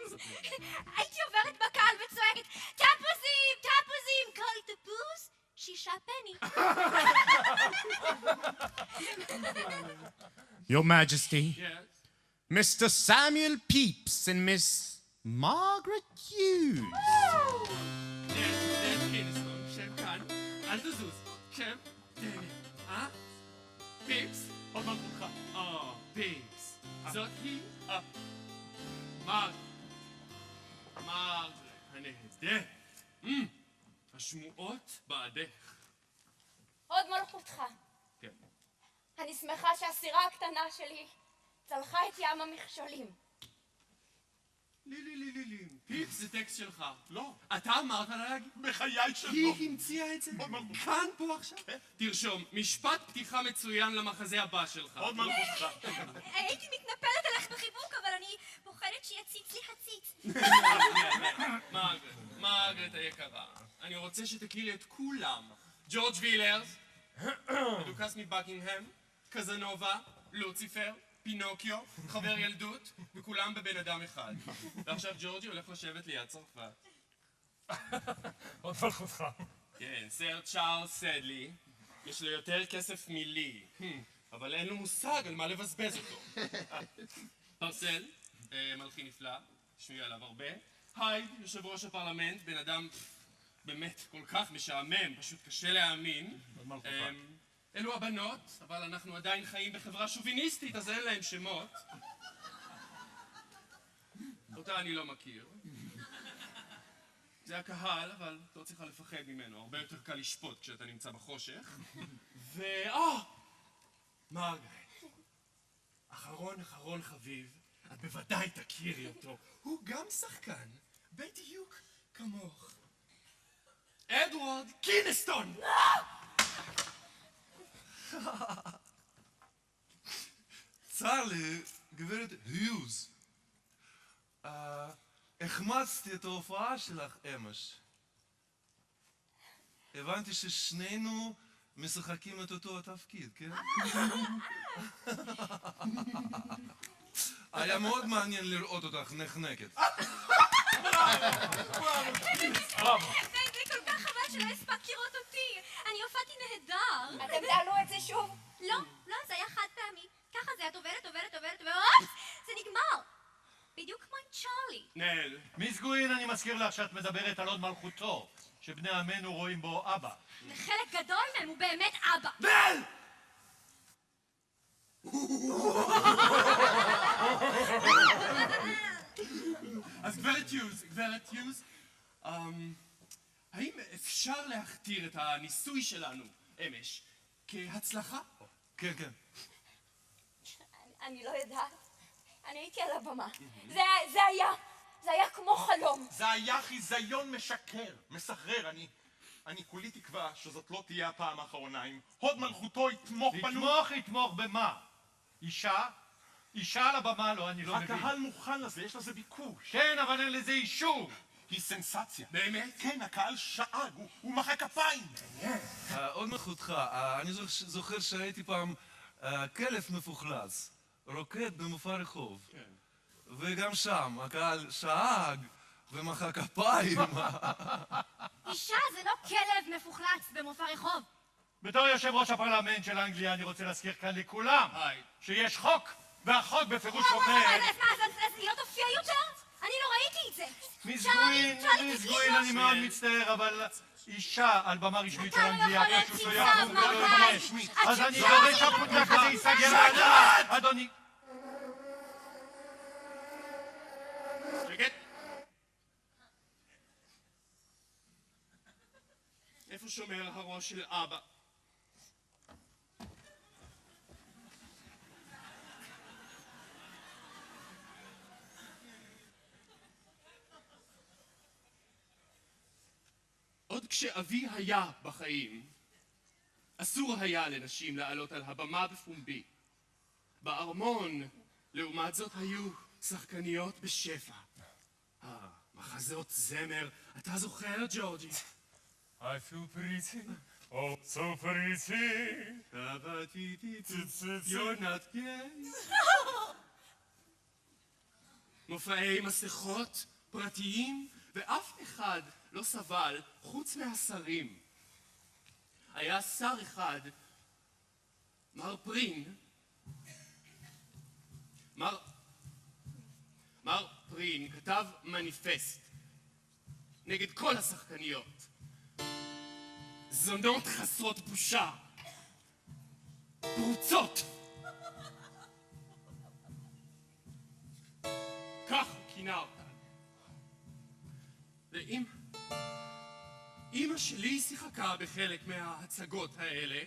הייתי עוברת בקהל וצועקת, תפוזים, תפוזים, כל תפוז 6 פני. Your Majesty, Yes. Mr. Samuel Pepys and Miss Margaret Hughes. נל קינסטון, שב כאן, אל תזוז, שב, תהנה, פיפס, עוד מלכותך. פיפס, זאת היא, מרגרט הנהדר. השמועות בעדך. עוד מלכותך. כן. אני שמחה שהסירה הקטנה שלי צלחה את ים המכשולים. לי. פיפס זה טקסט שלך. לא. אתה אמרת לה להגיד? בחיי שלא. היא המציאה את זה? כאן פה עכשיו? תרשום, משפט פתיחה מצוין למחזה הבא שלך. עוד מלכותך. הייתי מתנפלת עליך בחיבוק, אבל אני פוחדת שיציץ לי הציץ. מרגרט היקרה, אני רוצה שתכירי את כולם. ג'ורג' וילרס, הדוכס מבקינגהם, קזנובה, לוציפר, פינוקיו, חבר ילדות, וכולם בבן אדם אחד. ועכשיו ג'ורג'י הולך לשבת ליד צרפת. עוד מלכותך. כן, סר צ'ארלס סדלי, יש לו יותר כסף מלי, אבל אין לו מושג על מה לבזבז אותו. פרסל, מלחין נפלא, תשמעי עליו הרבה. הייד, יושב ראש הפרלמנט, בן אדם באמת כל כך משעמם, פשוט קשה להאמין. אלו הבנות, אבל אנחנו עדיין חיים בחברה שוביניסטית, אז אין להם שמות. אותה אני לא מכיר. זה הקהל, אבל לא צריכה לפחד ממנו, הרבה יותר קל לשפוט כשאתה נמצא בחושך. מרגרט, אחרון חביב, את בוודאי תכירי אותו. הוא גם שחקן, בדיוק כמוך. אדוארד קינסטון! צר לי, גברת היוז. החמצתי את ההופעה שלך אמש. הבנתי ששנינו משחקים את אותו התפקיד, כן? היה מאוד מעניין לראות אותך נחנקת. זה כל כך חבל שלא הספקת לראות אותי. אני הופעתי נהדר. אתם תעלו את זה שוב? לא, זה היה חד פעמי. ככה זה, את עוברת, ואופ, זה נגמר. בדיוק כמו עם צ'ארלי. נל, מיס גווין, אני מזכיר לך שאת מדברת על עוד מלכותו, שבני עמנו רואים בו אבא. וחלק גדול מהם הוא באמת אבא. נל! אז גברת יוז, האם אפשר להכתיר את הניסוי שלנו אמש כהצלחה? כן, כן. אני לא יודעת. אני הייתי על הבמה. זה היה כמו חלום. זה היה חיזיון משקר, מסחרר. אני כולי תקווה שזאת לא תהיה הפעם האחרונה. אם הוד מלכותו יתמוך בנו... יתמוך במה? אישה? אישה על הבמה? לא, אני לא מבין. הקהל מוכן לזה, יש לזה ביקוש. כן, אבל אין לזה אישור. היא סנסציה. באמת? כן, הקהל שאג, הוא מחא כפיים. עוד מלכותך, אני זוכר שהייתי פעם כלב מפוחלץ, רוקד במופע רחוב. וגם שם הקהל שאג ומחא כפיים. אישה זה לא כלב מפוחלץ במופע רחוב. בתור יושב ראש הפרלמנט של אנגליה אני רוצה להזכיר כאן לכולם שיש חוק, והחוק בפירוש אומר... אז היא לא תופיע יותר? אני לא ראיתי את זה. מיס גווין, אני מאוד מצטער, אבל אישה על במה רשמית של אנגליה פשוט לא יכול להתממש. אז אני דורש שהפודלק הזה ייסגר לעד. אדוני... שקט. איפה שומר הראש של אבא? עוד כשאבי היה בחיים, אסור היה לנשים לעלות על הבמה בפומבי. בארמון, לעומת זאת, היו שחקניות בשפע. מחזות זמר, אתה זוכר, ג'ורג'י? I feel pretty, oh so pretty. You're not gay. מופעי מסכות פרטיים, ואף אחד לא סבל חוץ מהשרים. היה שר אחד, מר פרין. מר פרין כתב מניפסט נגד כל השחקניות. זונות חסרות בושה. פרוצות. כך הוא כינה אותן. אמא שלי שיחקה בחלק מההצגות האלה,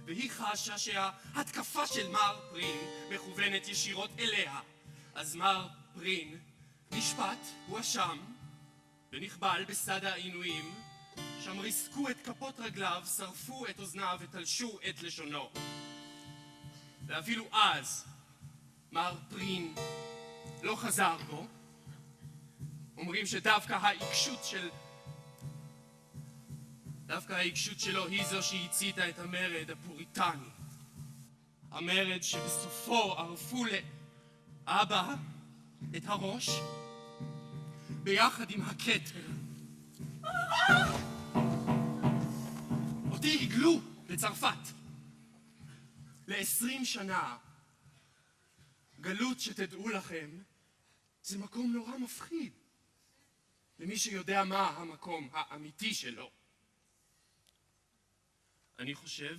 והיא חשה שההתקפה של מר פרין מכוונת ישירות אליה. אז מר פרין נשפט, הואשם, ונכבל בסד העינויים, שם ריסקו את כפות רגליו, שרפו את אוזניו ותלשו את לשונו. ואפילו אז מר פרין לא חזר בו. אומרים שדווקא העיקשות שלו היא זו שהציתה את המרד הפוריטני. המרד שבסופו ערפו לאבא את הראש ביחד עם הכתר. אותי הגלו בצרפת ל-20 שנה. גלות, שתדעו לכם, זה מקום נורא מפחיד למי שיודע מה המקום האמיתי שלו. אני חושב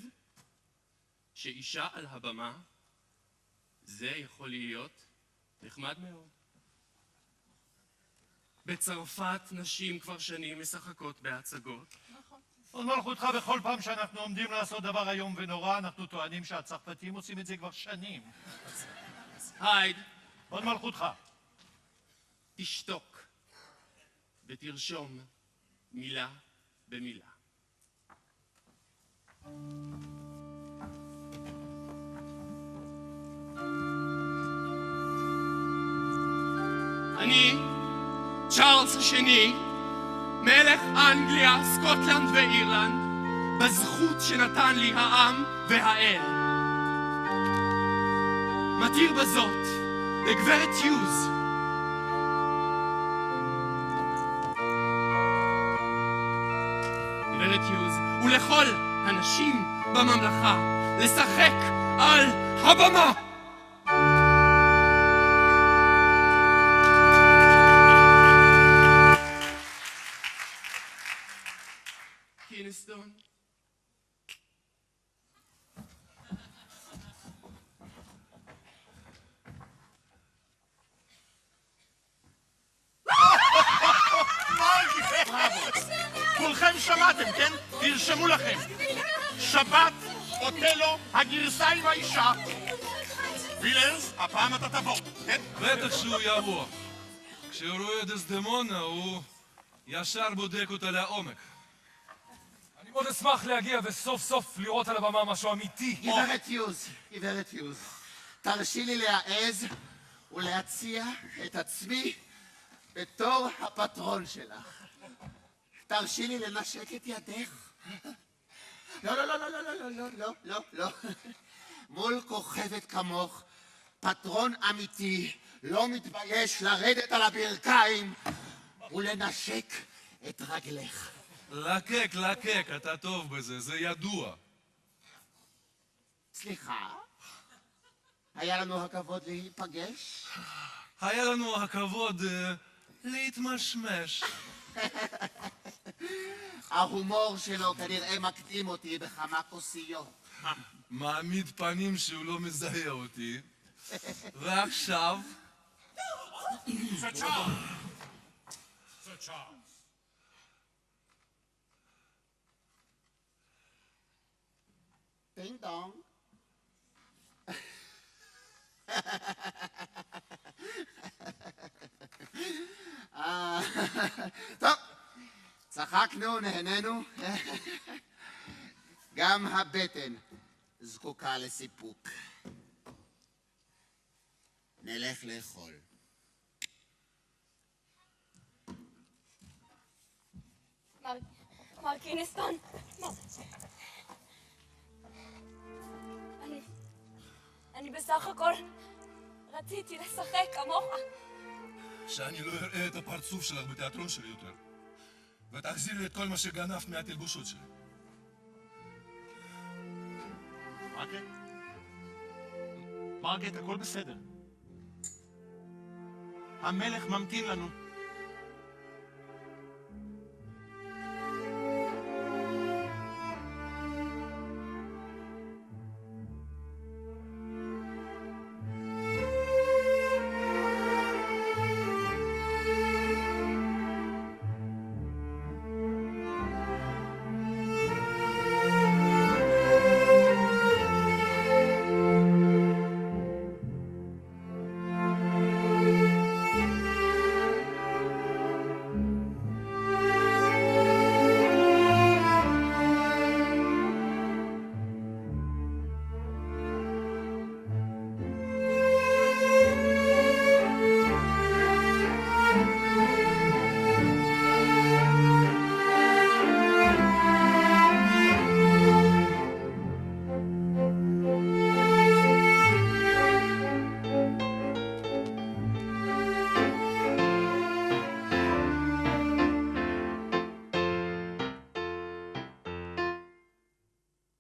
שאישה על הבמה זה יכול להיות נחמד מאוד. בצרפת נשים כבר שנים משחקות בהצגות. עוד מלכותך, בכל פעם שאנחנו עומדים לעשות דבר איום ונורא, אנחנו טוענים שהצרפתים עושים את זה כבר שנים. הייד. עוד מלכותך. תשתוק ותרשום מילה במילה. אני, צ'ארלס השני, מלך אנגליה, סקוטלנד ואירלנד, בזכות שנתן לי העם והאל. מתיר בזאת לגברת יוז, גברת יוז, ולכל הנשים בממלכה לשחק על הבמה. קינסטון. כולכם שמעתם, כן? תרשמו לכם. שבת, אוטלו, הגרסה עם האישה. וילרס, הפעם אתה תבוא, כן? בטח שהוא יבוא. כשהוא רואה את דסדמונה, הוא ישר בודק אותה לעומק. אני מאוד אשמח להגיע וסוף סוף לראות על הבמה משהו אמיתי. גברת יוז, תרשי לי להעז ולהציע את עצמי בתור הפטרון שלך. תרשי לי לנשק את ידך. לא, לא, לא, לא, לא, לא, לא, לא, לא, לא. מול כוכבת כמוך, פטרון אמיתי, לא מתבייש לרדת על הברכיים ולנשק את רגלך. לקק, אתה טוב בזה, זה ידוע. סליחה? היה לנו הכבוד להיפגש? היה לנו הכבוד להתמשמש. ההומור שלו כנראה מקדים אותי בכמה כוסיות. מעמיד פנים שהוא לא מזהה אותי. ועכשיו... דינג דונג. טוב, צחקנו, נהנינו. גם הבטן זקוקה לסיפוק. נלך לאכול. מר קינסטון, אני בסך הכל רציתי לשחק כמוך. שאני לא אראה את הפרצוף שלך בתיאטרון שלי יותר. ותחזיר לי את כל מה שגנבת מהתלבושות שלי. מרגט, הכל בסדר. המלך ממתין לנו.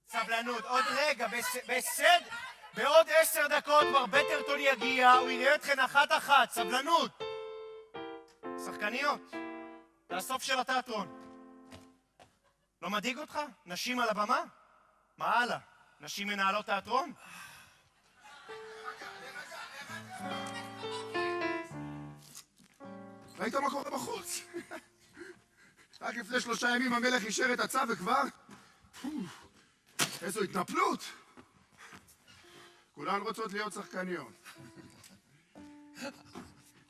סבלנות, עוד רגע, בסדר. בעוד 10 דקות מר בטרטון יגיע, הוא יראה אתכן אחת-אחת, סבלנות. שחקניות, זה הסוף של התיאטרון. לא מדאיג אותך? נשים על הבמה? מה הלאה? נשים מנהלות תיאטרון? ראית מה קורה בחוץ? רק לפני 3 ימים המלך אישר את הצו וכבר... איזו התנפלות! כולן רוצות להיות שחקניות.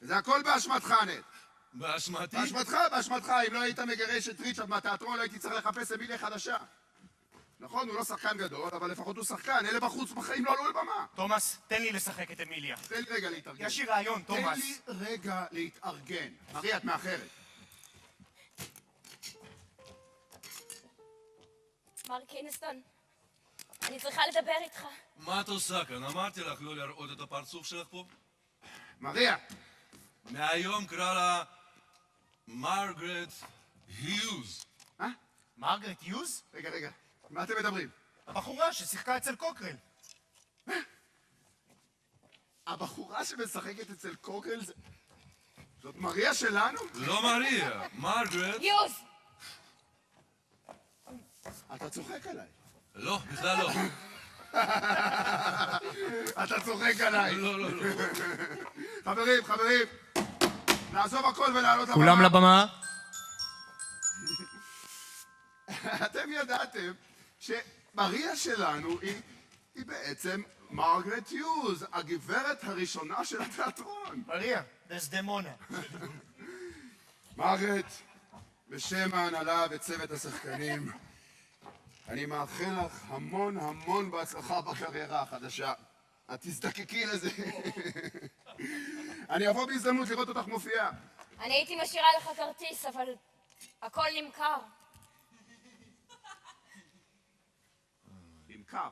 זה הכל באשמתך, נט. באשמתי? באשמתך. אם לא היית מגרש את ריצ'רד מהתיאטרון, לא הייתי צריך לחפש אמיליה חדשה. נכון, הוא לא שחקן גדול, אבל לפחות הוא שחקן. אלה בחוץ בחיים לא עלו לבמה. תומאס, תן לי לשחק את אמיליה. תן לי רגע להתארגן. יש לי רעיון, תומאס. תן לי רגע להתארגן. מרי, את מאחרת. מר קינסטון, אני צריכה לדבר איתך. מה את עושה כאן? אמרתי לך לא להראות את הפרצוף שלך פה? מריה! מהיום קרא לה מרגרט היוז. מרגרט היוז? רגע, מה אתם מדברים? הבחורה ששיחקה אצל קוקרל. הבחורה שמשחקת אצל קוקרל זאת מריה שלנו? לא מריה, מרגרט. היוז! אתה צוחק עליי. לא, בכלל לא. אתה צוחק עליי. לא. חברים, נעזוב הכל ולעלות לבמה. כולם לבמה. אתם ידעתם שמריה שלנו היא בעצם מרגרט היוז, הגברת הראשונה של התיאטרון. מריה, דסדמונה. מרגרט, בשם ההנהלה וצוות השחקנים, אני מאחל לך המון בהצלחה בקריירה החדשה. את תזדקקי לזה. אני אבוא בהזדמנות לראות אותך מופיעה. אני הייתי משאירה לך כרטיס, אבל הכל נמכר. נמכר.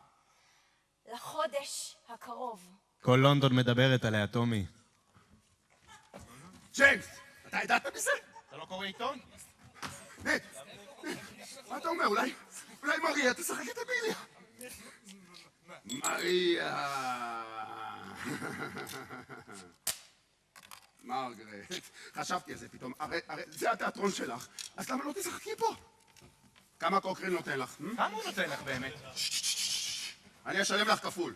לחודש הקרוב. כל לונדון מדברת עליה, טומי. ג'יימס, אתה ידעת מזה? אתה לא קורא עיתון? נט, מה אתה אומר? אולי מריה תשחק את אמיליה. מריה. מרגרט, חשבתי על זה פתאום. הרי זה התיאטרון שלך, אז למה לא תשחקי פה? כמה קוקרל נותן לך? כמה הוא נותן לך באמת? אני אשלם לך כפול.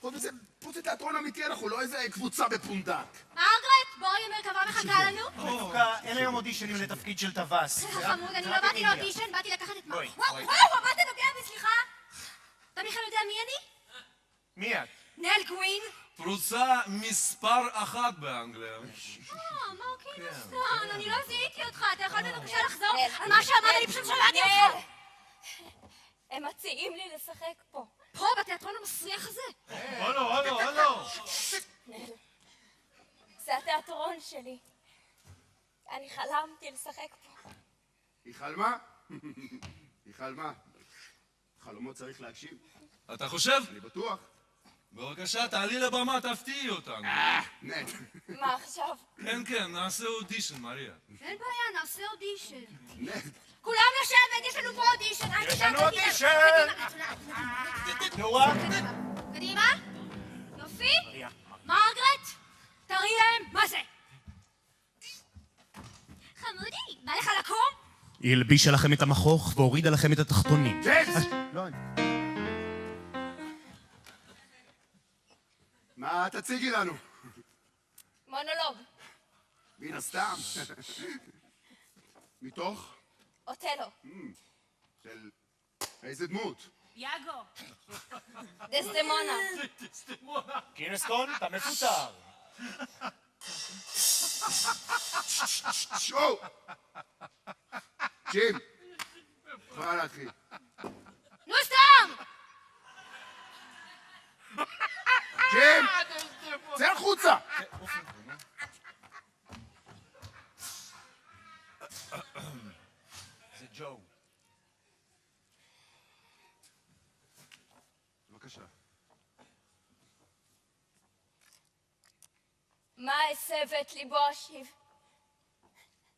פה זה תיאטרון אמיתי, אנחנו לא איזה קבוצה בפונדק. מרגרט, בואי, המרכבה מחכה לנו. דווקא אין היום אודישנים לתפקיד של טווס. חמוד, אני לא באתי לאודישן, באתי לקחת את מה. בואי. וואו, מה אתה נוגע בי, סליחה? אתה בכלל יודע מי אני? מי את? נל גווין. פרוצה מספר 1 באנגליה. מר קינסטון, אני לא זיהיתי אותך, אתה יכול בבקשה לחזור על מה שאמרת, אני פשוט שמעתי אותך. הם מציעים לי לשחק פה. פה, בתיאטרון המסריח הזה. הולו. זה התיאטרון שלי. אני חלמתי לשחק פה. היא חלמה? היא חלמה. חלומות צריך להגשים. אתה חושב? אני בטוח. בבקשה, תעלי לבמה, תפתיעי אותנו. נט. מה עכשיו? כן, נעשה אודישן, מריה. אין בעיה, נעשה אודישן. נט. כולם לשבת, יש לנו פה אודישן. יש לנו אודישן! נורה? קדימה. יופי. מרגרט, תראי להם מה זה. חמודי, בא לך לקום? היא הלבישה לכם את המכוך והורידה לכם את התחתונים. מה תציגי לנו? מונולוג. מן הסתם. מתוך? אוטלו. של איזה דמות? יאגו. דסדמונה. קינסטון, אתה מפוטר. שואו! ג'ים, יכולה להתחיל. נו סתם! ג'ים! צא החוצה! זה ג'ו. בבקשה. מה אסב את ליבו אשיב?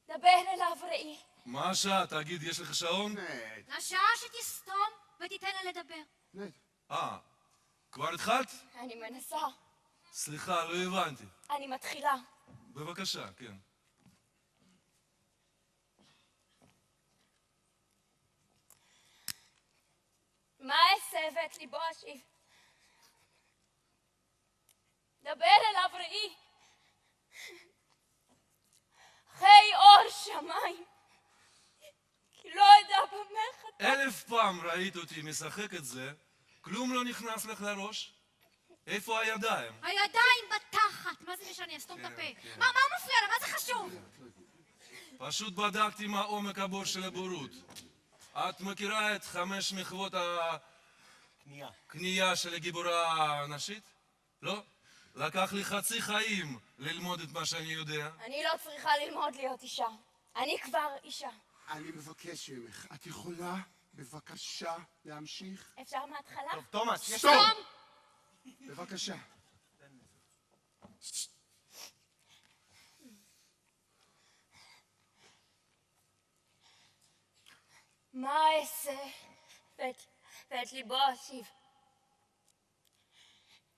דבר אליו ראי. מה השעה? תגיד, יש לך שעון? השעה שתסתום ותיתן לה לדבר. כבר התחלת? אני מנסה. סליחה, לא הבנתי. אני מתחילה. בבקשה, כן. מה אסב את ליבו אשיב? דבר אליו ראי. חיי אור שמיים. כי לא אדע במה חטא. 1000 פעם ראית אותי משחק את זה, כלום לא נכנס לך לראש? איפה הידיים? הידיים בתחת. מה זה משנה? אסתום את הפה. מה מפריע לה? מה זה חשוב? פשוט בדקתי מה עומק הבור של הבורות. את מכירה את 5 מחוות הקנייה של הגיבורה הנשית? לא? לקח לי חצי חיים ללמוד את מה שאני יודע. אני לא צריכה ללמוד להיות אישה. אני כבר אישה. אני מבקש ממך, את יכולה בבקשה להמשיך. אפשר מההתחלה? טוב, תומאס, יש... סתום! בבקשה. מה אעשה ואת ליבו אשיב?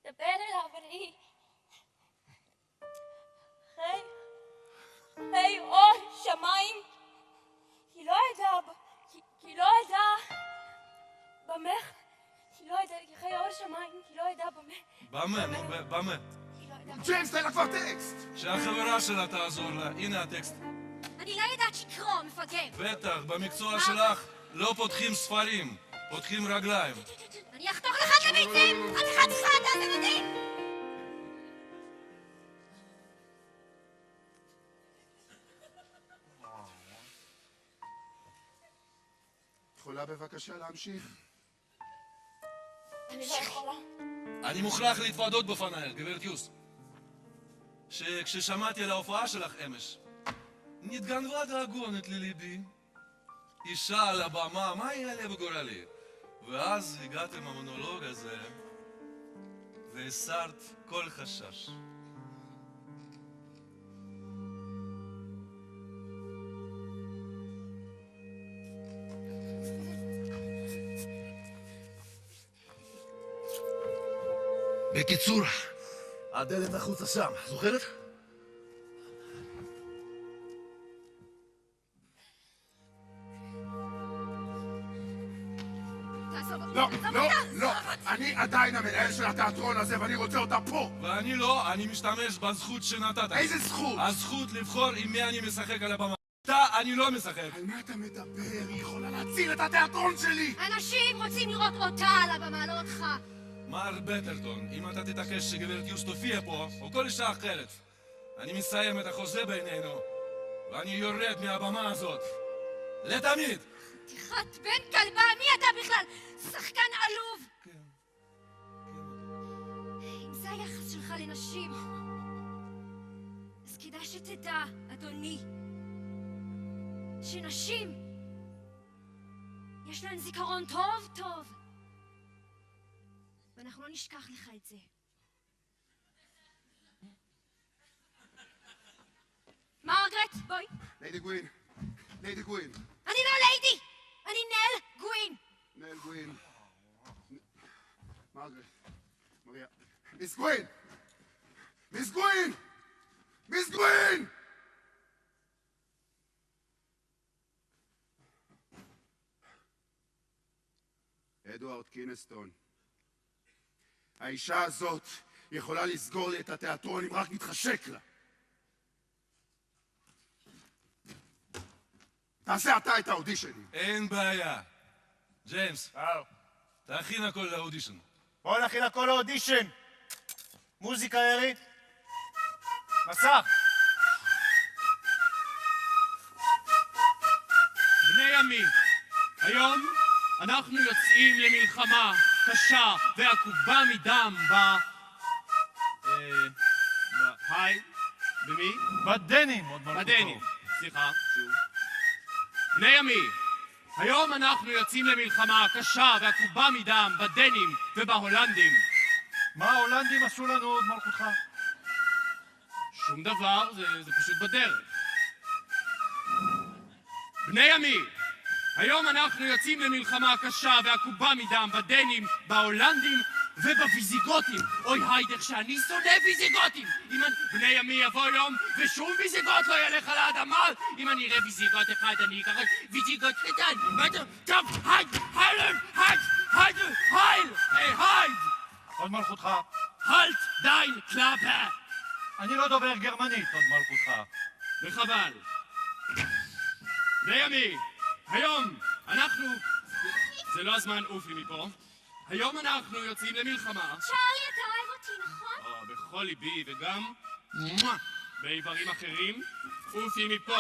דבר אליו אני. היי אור שמיים, כי לא ידע במך, כי לא ידע, חיי אור שמיים, כי לא ידע במה? ג'יימס, תן לה כבר טקסט! שהחברה שלה תעזור לה, הנה הטקסט. אני לא יודעת לקרוא, מפגר. בטח, במקצוע שלך לא פותחים ספרים, פותחים רגליים. אני אחתוך לך את הביצים! חתיכת חד, אתם יודעים! יכולה בבקשה להמשיך? אני לא יכולה. אני מוכרח להתוודות בפנייך, גברת יוס. שכששמעתי על ההופעה שלך אמש, נתגנבה דאגונת לליבי. אישה על הבמה, מה יעלה בגורלי? ואז הגעתם המונולוג הזה, והסרת כל חשש. בקיצור, הדלת החוצה שם, זוכרת? לא, לא, לא, אני עדיין המנהל של התיאטרון הזה ואני רוצה אותה פה! ואני לא, אני משתמש בזכות שנתת. איזה זכות? הזכות לבחור עם מי אני משחק על הבמה. אתה, אני לא משחק. על מה אתה מדבר? היא יכולה להציל את התיאטרון שלי! אנשים רוצים לראות אותה על הבמה, לא אותך. מר בטרטון, אם אתה תתעקש שגברת יוס תופיע פה, או כל אישה אחרת, אני מסיים את החוזה בינינו, ואני יורד מהבמה הזאת. לתמיד! חתיכת בן כלבה, מי אתה בכלל? שחקן עלוב! אם זה היחס שלך לנשים, אז כדאי שתדע, אדוני, שנשים יש להן זיכרון טוב טוב, ואנחנו לא נשכח לך את זה. מרגרט, בואי. ליידי גווין, ליידי גווין. אני לא ליידי! אני נל גווין! נל גווין. מרגרט, מריה. מיס גווין! מיס גווין! מיס גווין! אדוארד קינסטון. האישה הזאת יכולה לסגור לי את התיאטרון אם רק נתחשק לה. תעשה אתה את האודישנים. אין בעיה. ג'יימס, תכין הכל לאודישן. בואו נכין הכל לאודישן. מוזיקה, ארי. מסך. בני עמי, היום אנחנו יוצאים למלחמה קשה ועקובה מדם היי? במי? בדנים, עוד מלכותו. בדנים, סליחה, שוב. בני עמי, היום אנחנו יוצאים למלחמה קשה ועקובה מדם בדנים ובהולנדים. מה ההולנדים עשו לנו עוד מלכותך? שום דבר, זה פשוט בדרך. בני עמי, היום אנחנו יוצאים למלחמה קשה ועקובה מדם בדנים, בהולנדים ובוויזיגותים. אוי היידך שאני שונא ויזיגותים. בני עמי יבוא יום ושום ויזיגות לא ילך על האדמה. אם אני אראה ויזיגות אחד אני אקח ויזיגות קטן. טוב, הייד! עוד מלכותך. הלט דיין קלאפה. אני לא דובר גרמנית, עוד מלכותך. וחבל. בני עמי, היום אנחנו... זה לא הזמן, עופי מפה. היום אנחנו יוצאים למלחמה. צ'ארלי, אתה אוהב אותי, נכון? בכל ליבי, וגם באיברים אחרים. עופי מפה.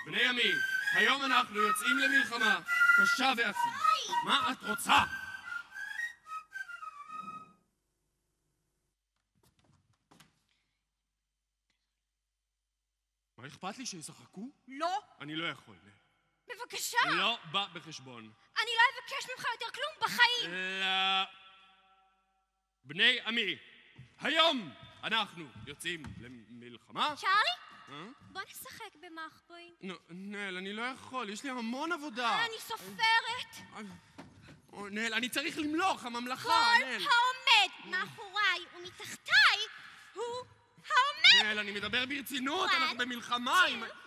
בני עמי, היום אנחנו יוצאים למלחמה קשה ועצומה. מה את רוצה? מה אכפת לי שישחקו? לא. אני לא יכול. בבקשה. לא בא בחשבון. אני לא אבקש ממך יותר כלום בחיים. לא. בני עמי, היום אנחנו יוצאים למלחמה. צ'ארלי? בוא נשחק במחבואים. נו, נל, אני לא יכול, יש לי המון עבודה. אני סופרת. נל, אני צריך למלוך, הממלכה, כל נל. העומד מאחוריי ומתחתיי הוא העומד. נל, אני מדבר ברצינות, אנחנו במלחמה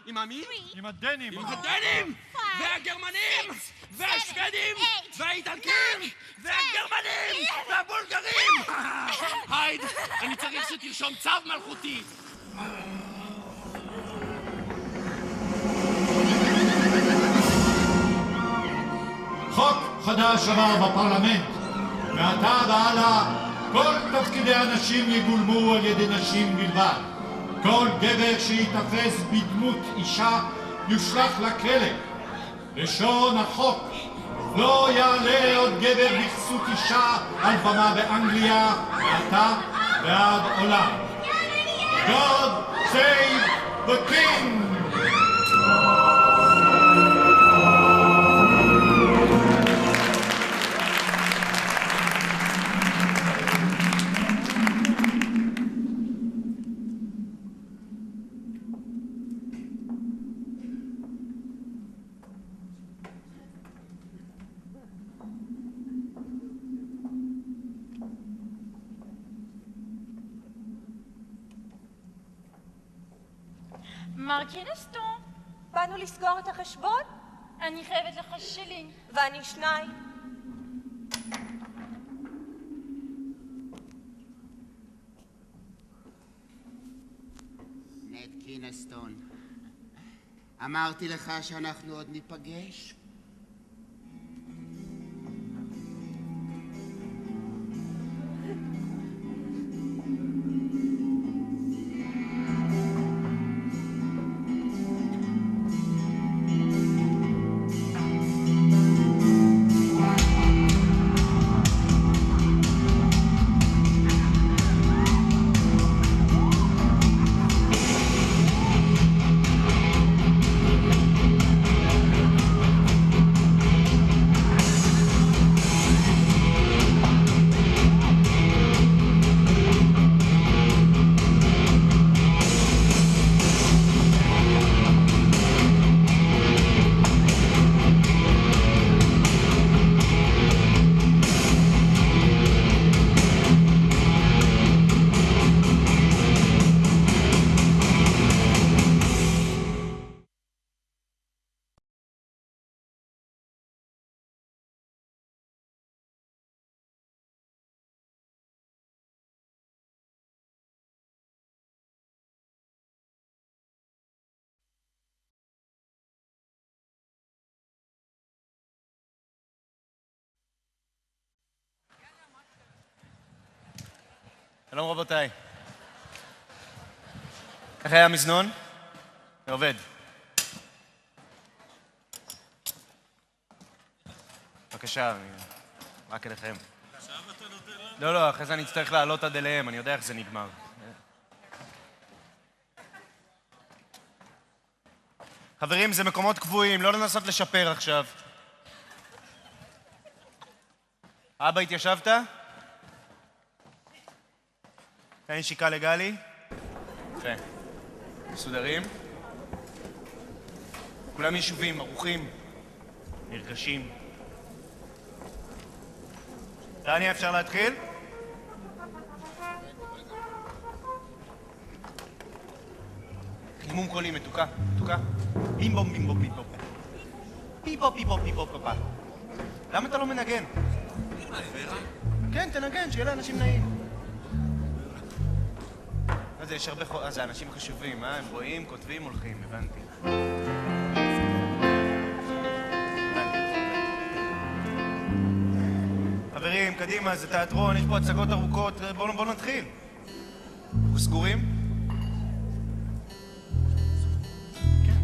עם המי? עם הדנים. עם הדנים! והגרמנים! והשוודים! והאיטלקים! והגרמנים! והבולגרים! הייד, אני צריך שתרשום צו מלכותי! חוק חדש עבר בפרלמנט. מעתה והלאה כל תפקידי הנשים יגולמו על ידי נשים בלבד. כל גבר שיתפס בדמות אישה יושלך לכלא. לשון החוק: לא יעלה עוד גבר בכסות אישה על במה באנגליה מעתה ועד עולם. God save the king! מר קינסטון, באנו לסגור את החשבון? אני חייבת לך שילינג. ואני 2. נד קינסטון, אמרתי לך שאנחנו עוד ניפגש? שלום רבותיי. איך היה המזנון? זה עובד. בבקשה, רק אליכם. לא, אחרי זה אני אצטרך לעלות עד אליהם, אני יודע איך זה נגמר. חברים, זה מקומות קבועים, לא לנסות לשפר עכשיו. אבא, התיישבת? תן נשיקה לגלי. יפה. מסודרים. כולם יישובים, ערוכים, נרגשים. טניה, אפשר להתחיל? חימום קולי, מתוקה, מתוקה. בימבום, בימבום, בימבום. פיפו, פיפו, פיפו, פיפה. למה אתה לא מנגן? כן, תנגן, שיהיה לאנשים נעים. אז יש הרבה אז זה אנשים חשובים, הם רואים, כותבים, הולכים, הבנתי. חברים, קדימה, זה תיאטרון, יש פה הצגות ארוכות, בואו נתחיל. אנחנו סגורים? כן.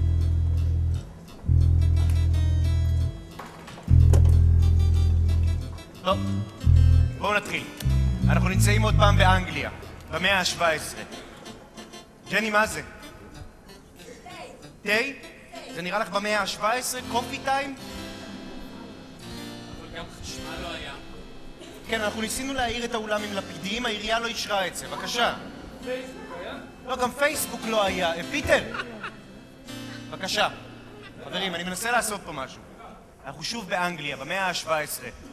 טוב, בואו נתחיל. אנחנו נמצאים עוד פעם באנגליה, במאה ה-17. ג'ני, מה זה? תה? זה נראה לך במאה ה-17? קופי טיים? אבל גם חשמל לא היה. כן, אנחנו ניסינו להעיר את האולם עם לפידים, העירייה לא אישרה את זה. בבקשה. פייסבוק היה? לא, גם פייסבוק לא היה. פיטר! בבקשה. חברים, אני מנסה לעשות פה משהו. אנחנו שוב באנגליה, במאה ה-17,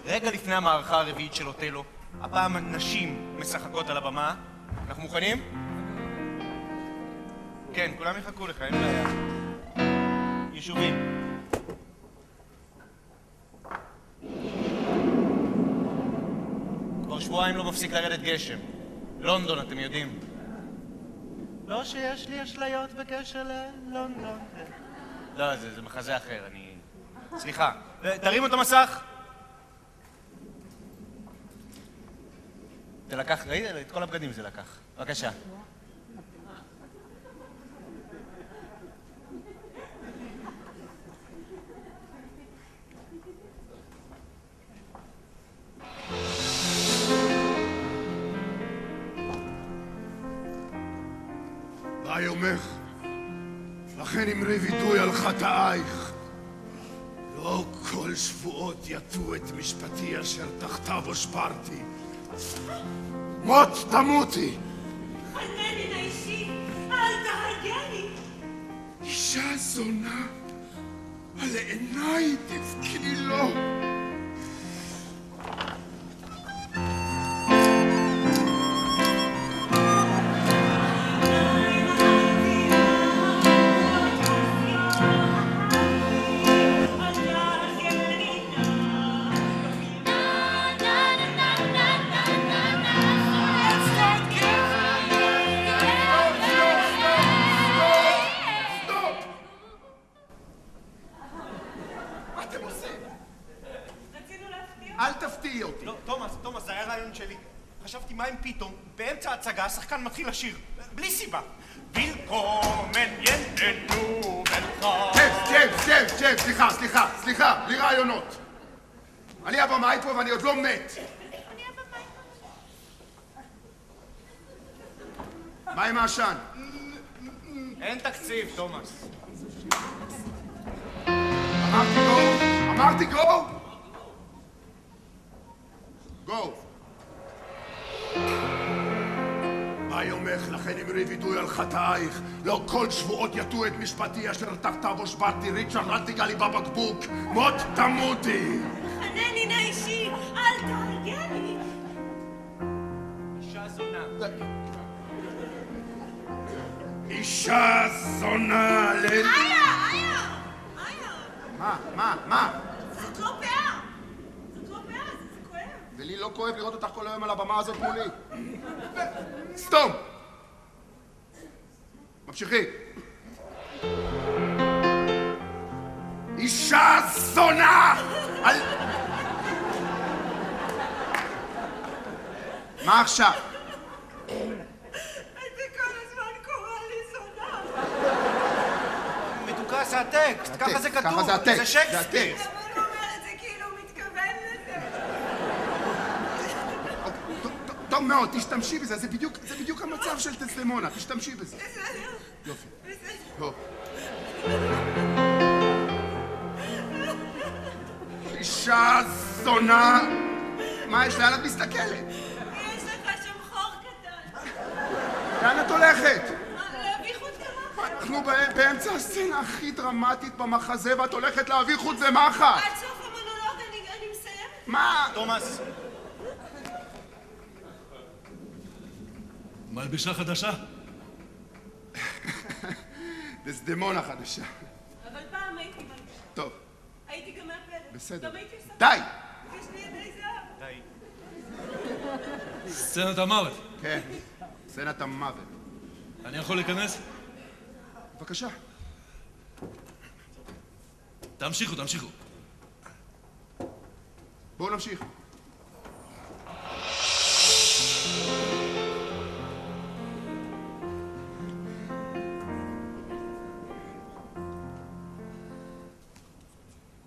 רגע לפני המערכה הרביעית של אוטלו. הפעם נשים משחקות על הבמה. אנחנו מוכנים? כן, כולם יחכו לך, אין בעיה. יישובים. כבר שבועיים לא מפסיק לרדת גשם. לונדון, אתם יודעים. לא שיש לי אשליות בקשר ללונדון. לא, זה מחזה אחר, אני... סליחה. תרימו את המסך. זה לקח, ראית? את כל הבגדים זה לקח. בבקשה. ויאמר, לכן אמרי וידוי על חטאייך. לא כל שבועות יטו את משפטי אשר תחתיו הושברתי. מות תמותי. חנני נא אישי, אל תהרגני. אישה זונה, על עיניי תבכי לו. אל תפתיעי אותי. לא, תומאס, זה היה רעיון שלי. חשבתי מה אם פתאום, באמצע ההצגה, השחקן מתחיל לשיר. בלי סיבה. וילקומן יננו ג'יימס, סליחה, בלי רעיונות. אני הבמאי פה ואני עוד לא מת. מה עם העשן? אין תקציב, תומאס. אמרתי גו? גו. ויאמך לכן אמרי וידוי על חטאייך. לא כל שבועות יטו את משפטי אשר תחתיו הושברתי. ריצ'רד, אל תיגע לי בבקבוק. מות תמותי. חנני נא אישי, אל תהרגני. אישה זונה. אישה זונה איה! מה? זאת לא פאה! זה כואב. ולי לא כואב לראות אותך כל היום על הבמה הזאת מולי. סתום! ממשיכי. אישה זונה! מה עכשיו? אתה כל הזמן קורא לי זונה. מתוקה זה הטקסט, ככה זה כתוב. ככה זה הטקסט. זה שייקספיר. אבל הוא אומר את זה כאילו הוא מתכוון לזה. טוב מאוד, תשתמשי בזה, זה בדיוק המצב של דסדמונה, תשתמשי בזה. בסדר. יופי. בסדר. טוב. אישה זונה. מה יש לאן את מסתכלת? יש לך שם חור קטן. לאן את הולכת? להביא חוט ומחט. אנחנו באמצע הסצנה הכי דרמטית במחזה ואת הולכת להביא חוט ומחט. עד סוף המונולוג אני מסיימת. מה? תומאס. מלבישה חדשה? דסדמונה חדשה. אבל פעם הייתי מלכה. טוב. הייתי גם מהפלט. בסדר. גם הייתי עושה... די! יש לי ידי זהב. די. סצנת המוות. כן, סצנת המוות. אני יכול להיכנס? בבקשה. תמשיכו. בואו נמשיך.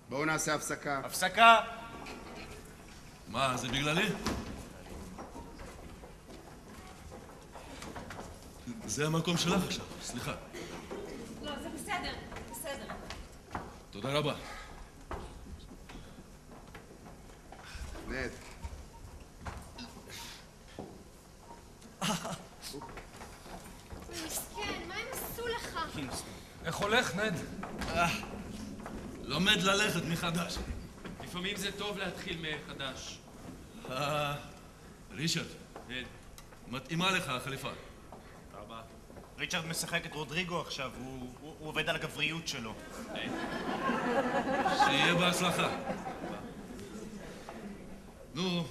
בואו נעשה הפסקה. הפסקה. מה, זה בגללי? זה המקום שלך עכשיו, סליחה. לא, זה בסדר. תודה רבה. נד. מסכן, מה הם עשו לך? איך הולך, נד? לומד ללכת מחדש. לפעמים זה טוב להתחיל מחדש. ריצ'רד, מתאימה לך החליפה. תודה רבה. ריצ'רד משחק את רודריגו עכשיו, הוא עובד על הגבריות שלו. שיהיה בהצלחה. נו,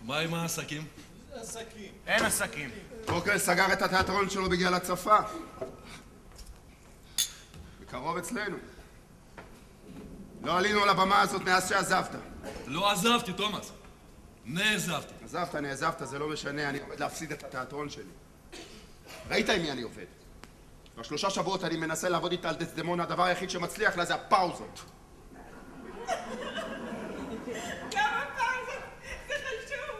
מה עם העסקים? עסקים. אין עסקים. קוקל סגר את התיאטרון שלו בגלל הצפה. בקרוב אצלנו. לא עלינו על הבמה הזאת מאז שעזבת. לא עזבתי, תומאס. נעזבתי. נעזבת, זה לא משנה, אני עומד להפסיד את התיאטרון שלי. ראית עם מי אני עובד? כבר 3 שבועות אני מנסה לעבוד איתה על דסדמונה, הדבר היחיד שמצליח לה זה הפאוזות. כמה פאוזות? זה חשוב.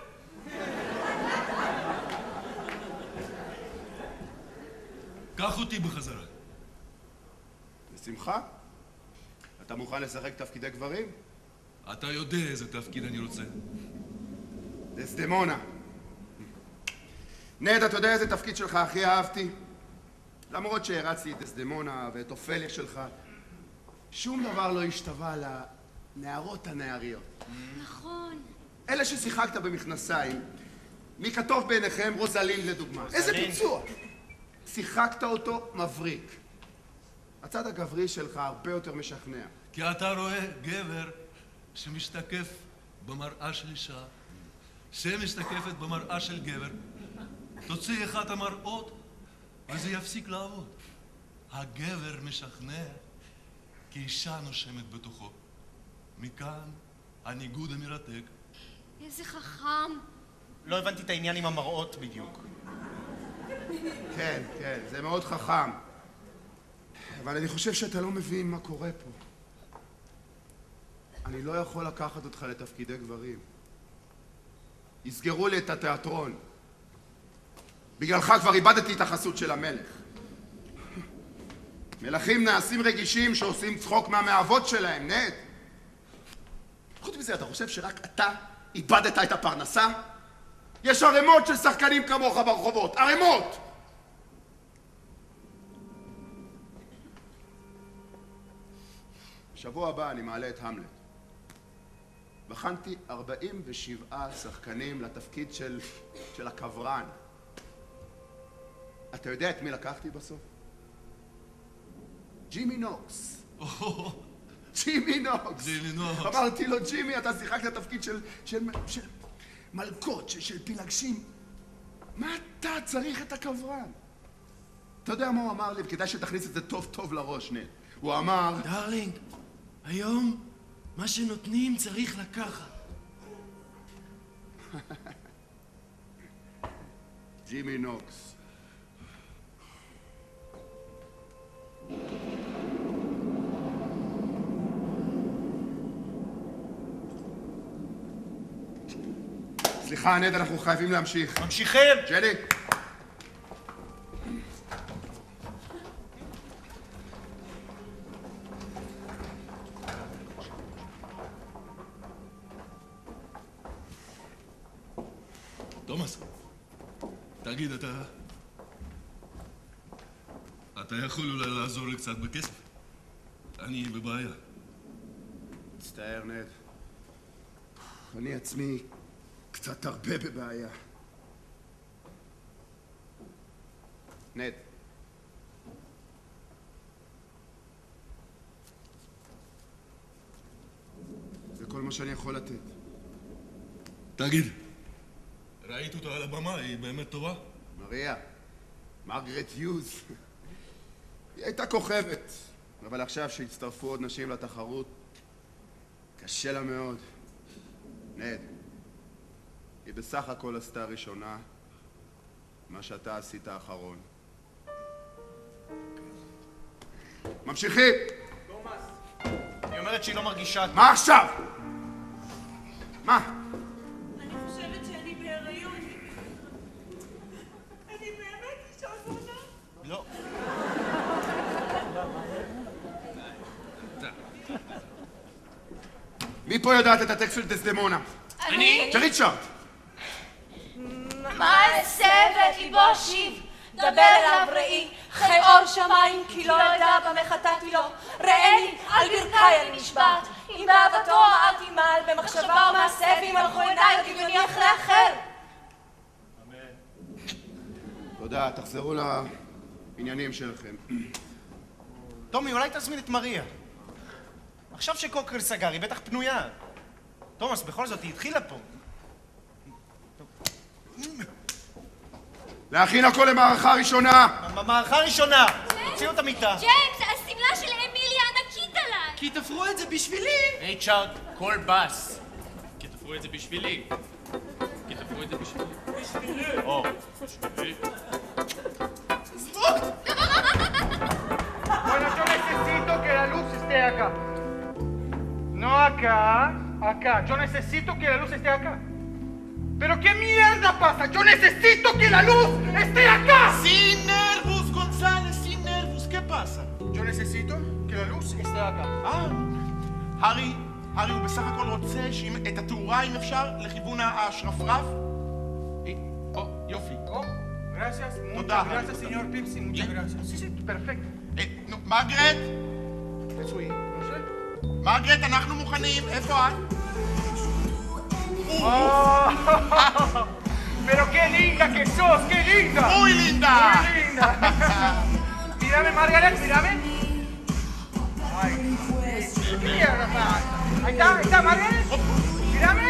קח אותי בחזרה. בשמחה. אתה מוכן לשחק תפקידי גברים? אתה יודע איזה תפקיד אני רוצה. דסדמונה. נד, אתה יודע איזה תפקיד שלך הכי אהבתי? למרות שהרצתי את דסדמונה ואת אופליה שלך, שום דבר לא השתווה לנערות הנעריות. נכון. אלה ששיחקת במכנסיים, מי כתוב בעיניכם? רוזלין לדוגמה. איזה ביצוע! שיחקת אותו מבריק. הצד הגברי שלך הרבה יותר משכנע. כי אתה רואה גבר שמשתקף במראה של אישה, שמשתקפת במראה של גבר. תוציא אחד המראות וזה יפסיק לעבוד. הגבר משכנע כי אישה נושמת בתוכו. מכאן הניגוד המרתק. איזה חכם. לא הבנתי את העניין עם המראות בדיוק. כן, זה מאוד חכם. אבל אני חושב שאתה לא מבין מה קורה פה. אני לא יכול לקחת אותך לתפקידי גברים. יסגרו לי את התיאטרון. בגללך כבר איבדתי את החסות של המלך. מלכים נעשים רגישים שעושים צחוק מהמאהבות שלהם, נד. חוץ מזה, אתה חושב שרק אתה איבדת את הפרנסה? יש ערימות של שחקנים כמוך ברחובות, ערימות! בשבוע הבא אני מעלה את המלט. בחנתי 47 שחקנים לתפקיד של הקברן. אתה יודע את מי לקחתי בסוף? ג'ימי נוקס. ג'ימי נוקס. אמרתי לו, ג'ימי, אתה שיחקת תפקיד של מלכות, של פילגשים. מה אתה צריך את הקברן? אתה יודע מה הוא אמר לי? וכדאי שתכניס את זה טוב טוב לראש, נד. הוא אמר... דרלינג, היום מה שנותנים צריך לקחת. ג'ימי נוקס. סליחה, נד, אנחנו חייבים להמשיך. ממשיכים! ג'לי! תומאס, תגיד, אתה יכול אולי לעזור לי קצת בכסף? אני בבעיה. מצטער, נד. אני עצמי קצת הרבה בבעיה. נד. זה כל מה שאני יכול לתת. תגיד, ראית אותה על הבמה, היא באמת טובה? מריה, מרגרט יוז. היא הייתה כוכבת, אבל עכשיו שהצטרפו עוד נשים לתחרות, קשה לה מאוד. נד, היא בסך הכל עשתה ראשונה מה שאתה עשית האחרון. ממשיכים! תומאס, היא אומרת שהיא לא מרגישה... מה עכשיו? מה? אני חושבת שאני בהיריון. אני באמת אישה זונה. לא. מי פה יודעת את הטקסט של דסדמונה? אני. שריצ'רד. מה אעשה ואת ליבו אשיב? דבר אליו ראי, חי-אור שמיים, כי לא אדע במה חטאתי לו. ראני, על ברכיי אני נשבעת. אם באהבתו אל תמעל, במחשבה ומעשה, ואם הלכו עיניי, עוד ימני אחרי אחר. תודה, תחזרו לעניינים שלכם. תומי, אולי תזמין את מריה. עכשיו שקוקרל סגר, היא בטח פנויה. תומאס, בכל זאת, היא התחילה פה. להכין הכל למערכה ראשונה! מערכה ראשונה! תוציאו את המיטה. ג'יימס, השמלה של אמיליה ענקית עליי! כי תפרו את זה בשבילי! היי צ'ארק, קול בס. כי תפרו את זה בשבילי. כי תפרו את זה בשבילי. בשבילי! או, בשבילי. Bueno, yo necesito que la luz esté acá. No acá, acá. Yo necesito que la luz esté acá. ¿Pero qué mierda pasa? ¡Yo necesito que la luz esté acá! Sin nervos, González, sin nervos. ¿Qué pasa? Yo necesito que la luz esté acá. הארי, הוא בסך הכל רוצה את התאורה, אם אפשר, לכיוון השרפרף. יופי. Gracias, תודה. muchas gracias, señor Pipsi, muchas gracias. Sí, sí, perfecto. מרגרט? Eso es, no sé. מרגרט, אנחנו מוכנים. איפה את? Pero qué linda que sos, qué linda. Muy linda. Muy linda. Mírame, Margaret, mírame. Ay, ¿qué mierda pasa? Ahí está, Margaret. Mírame.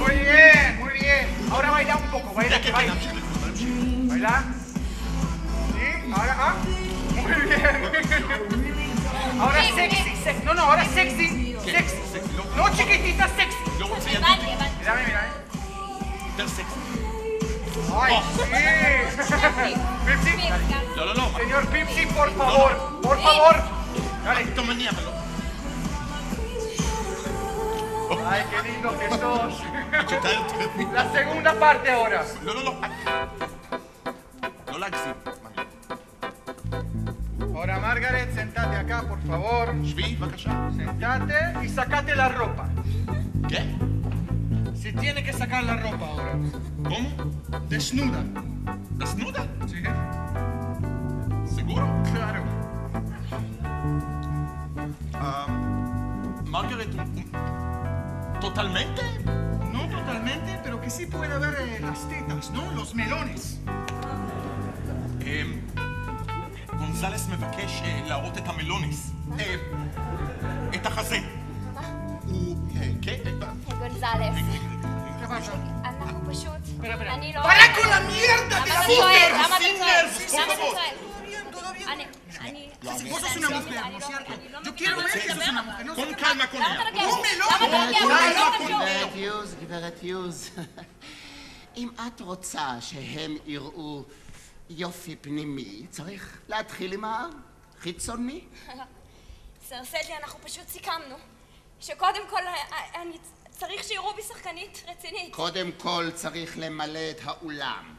Muy bien. Ahora baila un poco, baila. Baila. Sí, ahora, muy bien. Ahora sexy. No, ahora sexy. No chiquitita, sexy. Mírame. Ay, sí. Pipsi. No. Señor Pipsi, por favor. Dale. Tomaníamelo. Ay, qué lindo que sos. La segunda parte ahora. No. No להגזים. Ahora, Margaret, sentate acá, por favor. שבי, בבקשה. Sentate y sacate la ropa. ¿Qué? Se tiene que sacar la ropa ahora. ¿Cómo? Desnuda. ¿Desnuda? Sí. ¿Seguro? Claro. Margaret, ¿totalmente? No totalmente, pero que sí puede ver las tetas, ¿no? Los melones. גונזלס מבקש להראות את המלונס. את החזה. כן? גונזלס. אנחנו פשוט... אני לא... ¡Para con la mierda de la mujer! למה אתה צועק? Vos sos una mujer, ¿no es cierto? Yo quiero ver que sos una mujer. Con calma, con ella. גברת יוז, אם את רוצה שהם יראו יופי פנימי, צריך להתחיל עם החיצוני. סר סדלי, אנחנו פשוט סיכמנו שקודם כל אני צריך שיראו בי שחקנית רצינית. קודם כל צריך למלא את האולם.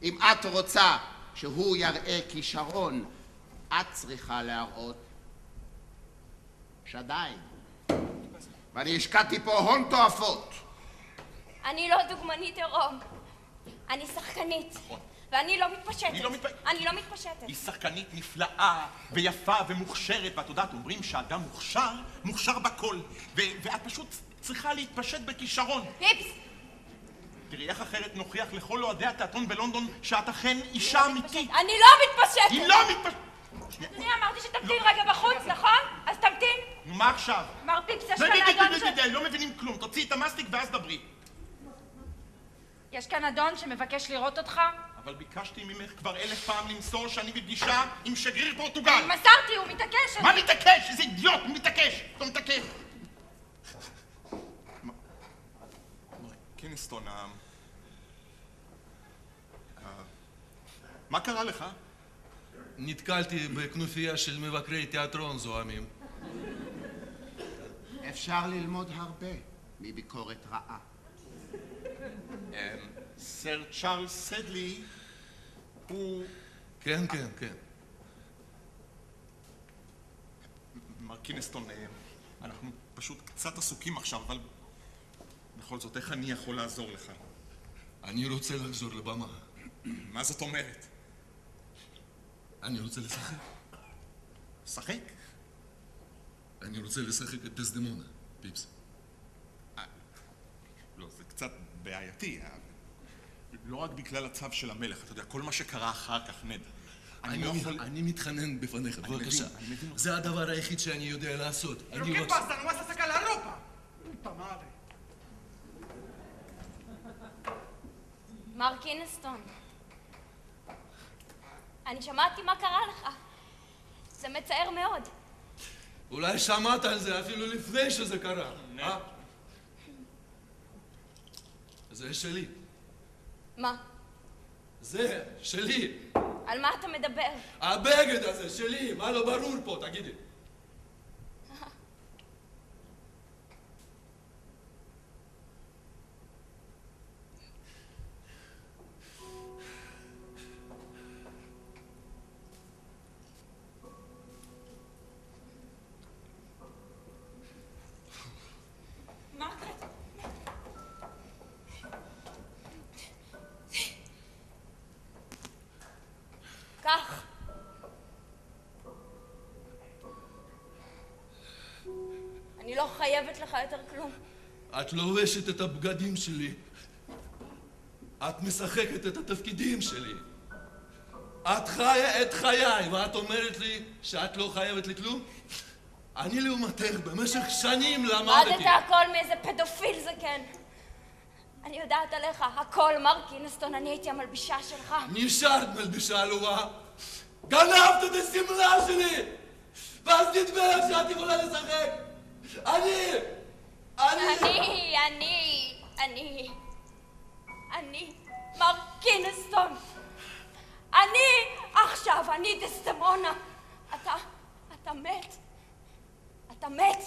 אם את רוצה שהוא יראה כישרון, את צריכה להראות שדיים. ואני השקעתי פה הון תועפות. אני לא דוגמנית עירום. אני שחקנית. ואני לא מתפשטת. אני לא מתפשטת. היא שחקנית נפלאה ויפה ומוכשרת, ואת יודעת, אומרים שאדם מוכשר בכל. ואת פשוט צריכה להתפשט בכישרון. פיפס! תראי איך אחרת נוכיח לכל אוהדי התיאטרון בלונדון שאת אכן אישה אמיתית. אני לא מתפשטת! היא לא מתפשטת! אני אמרתי שתמתין רגע בחוץ, נכון? אז תמתין. נו, מה עכשיו? מר פיפס, יש כאן אדון לא מבינים כלום. תוציאי את המסטיק ואז דברי. יש כאן אדון שמבקש לראות אותך? אבל ביקשתי ממך כבר 1000 פעם למסור שאני בפגישה עם שגריר פורטוגל. מסרתי, הוא מתעקש. מה מתעקש? איזה אידיוט, הוא מתעקש. אתה מתעקש. קינסטון, מה קרה לך? נתקלתי בכנופיה של מבקרי תיאטרון זוהמים. אפשר ללמוד הרבה מביקורת רעה. סר צ'ארלס סדלי הוא... כן. מר קינסטון, אנחנו פשוט קצת עסוקים עכשיו, אבל בכל זאת, איך אני יכול לעזור לך? אני רוצה לחזור לבמה. מה זאת אומרת? אני רוצה לשחק. לשחק? אני רוצה לשחק את דסדמונה, פיפס. לא, זה קצת בעייתי. לא רק בגלל הצו של המלך, אתה יודע, כל מה שקרה אחר כך, נד. אני מתחנן בפניך, בבקשה. זה הדבר היחיד שאני יודע לעשות. ¿Pero qué pasa? ¿No vas a sacar la ropa? Puta madre. מר קינסטון, אני שמעתי מה קרה לך. זה מצער מאוד. אולי שמעת על זה אפילו לפני שזה קרה. זה שלי. מה? זה שלי. על מה אתה מדבר? הבגד הזה שלי, מה לא ברור פה, תגידי. כך. אני לא חייבת לך יותר כלום. את לובשת את הבגדים שלי. את משחקת את התפקידים שלי. את חיה את חיי, ואת אומרת לי שאת לא חייבת לי כלום? אני לעומתך במשך שנים למדתי. למדת הכל מאיזה פדופיל זה כן. אני יודעת עליך הכל, מר קינסטון, אני הייתי המלבישה שלך. נשארת מלבישה עלובה. גנבת את השמלה שלי! ואז נדבר שאת יכולה לשחק! אני, מר קינסטון. עכשיו, אני דסדמונה. אתה מת. אתה מת.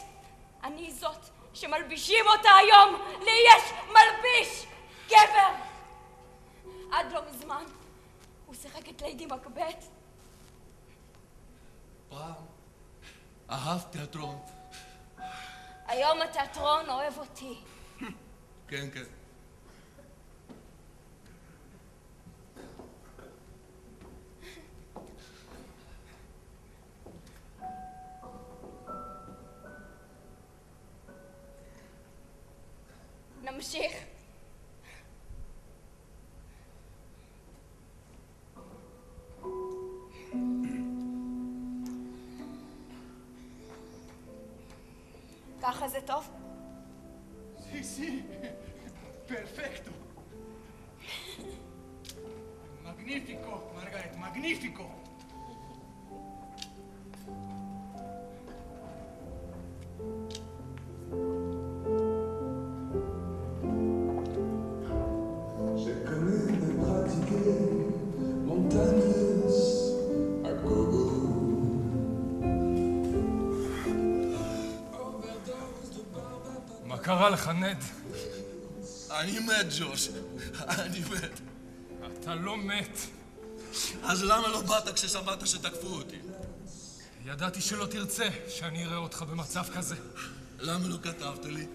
אני זאת שמלבישים אותה היום. לי יש מלביש גבר. עד לא מזמן הוא שיחק את ליידי מקבט. פעם אהבת תיאטרון. היום התיאטרון אוהב אותי. כן, כן. נמשיך. ככה זה טוב? Sí, sí. Perfecto. Magnífico, Margaret, magnífico. Je connais des pratiqués montagneuses à gogo. מה קרה לך, נד? אני מת, ג'וש. אני מת. אתה לא מת. אז למה לא באת כששמעת שתקפו אותי? ידעתי שלא תרצה שאני אראה אותך במצב כזה. למה לא כתבת לי?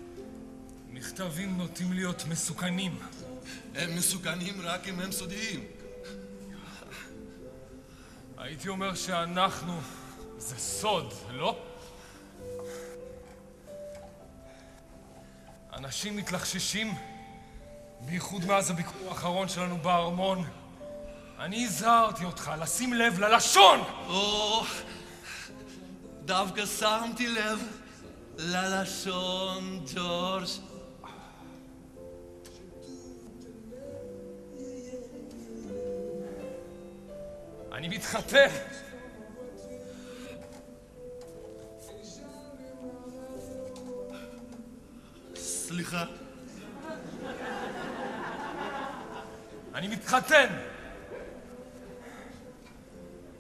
מכתבים נוטים להיות מסוכנים. הם מסוכנים רק אם הם סודיים. הייתי אומר שאנחנו זה סוד, לא? אנשים מתלחששים, בייחוד מאז הביקור האחרון שלנו בארמון. אני הזהרתי אותך לשים לב ללשון! דווקא שמתי לב ללשון, ג'ורג'. אני מתחתן! סליחה. אני מתחתן!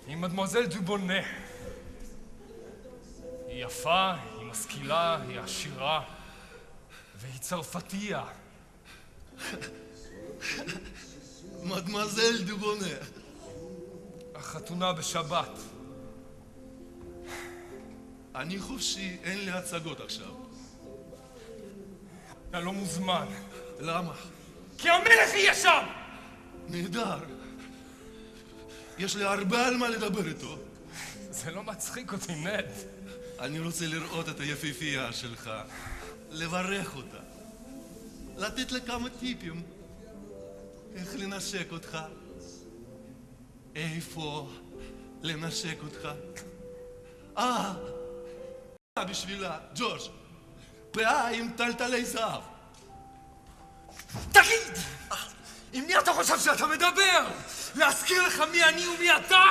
עם מדמוזל דובונה. היא יפה, היא משכילה, היא עשירה, והיא צרפתייה. מדמוזל דובונה. החתונה בשבת. אני חופשי, אין לי הצגות עכשיו. אתה לא מוזמן. למה? כי המלך יהיה שם! נהדר. יש לי הרבה על מה לדבר איתו. זה לא מצחיק אותי, נד. אני רוצה לראות את היפיפייה שלך, לברך אותה, לתת לה כמה טיפים, איך לנשק אותך, איפה לנשק אותך. בשבילה, ג'ורג', פאה עם טלטלי זהב. תגיד! עם מי אתה חושב שאתה מדבר? להזכיר לך מי אני ומי אתה?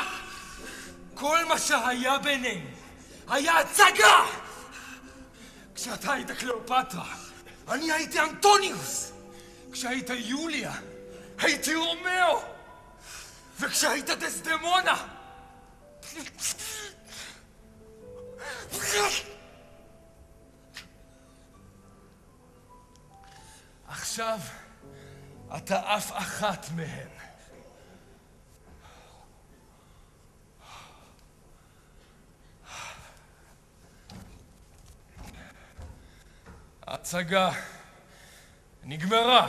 כל מה שהיה בינינו היה הצגה! כשאתה היית קליאופטרה, אני הייתי אנטוניוס. כשהיית יוליה, הייתי רומאו. וכשהיית דסדמונה, עכשיו אתה אף אחת מהן. ההצגה נגמרה.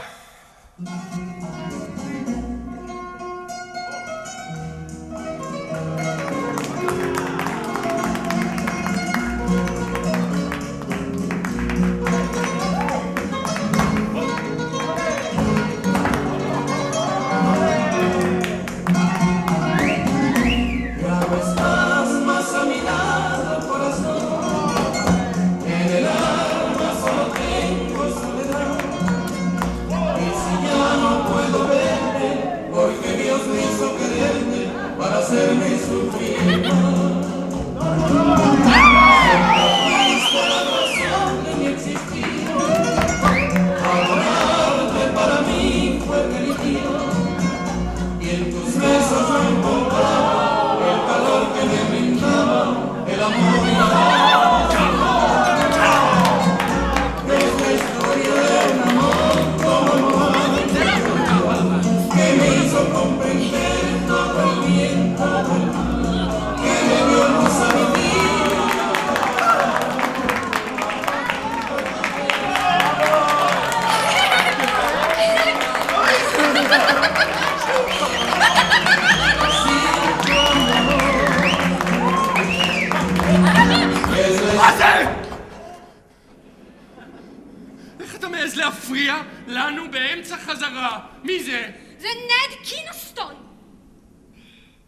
איך אתה מעז להפריע לנו באמצע חזרה? מי זה? זה נד קינסטון.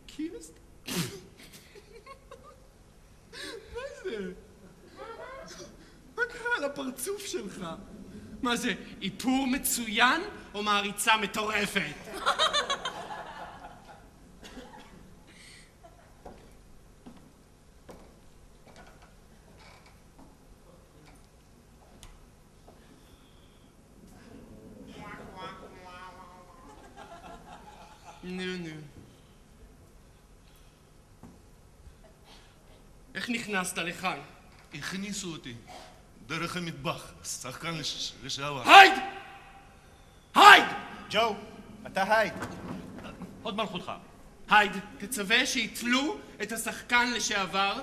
קינסטון? מה זה? מה קרה לפרצוף שלך? מה זה, איפור מצוין או מעריצה מטורפת? נו. איך נכנסת לכאן? הכניסו אותי דרך המטבח, שחקן לשעבר. הייד! הייד! ג'ו, אתה הייד. עוד מלכותך. הייד, תצווה שיתלו את השחקן לשעבר,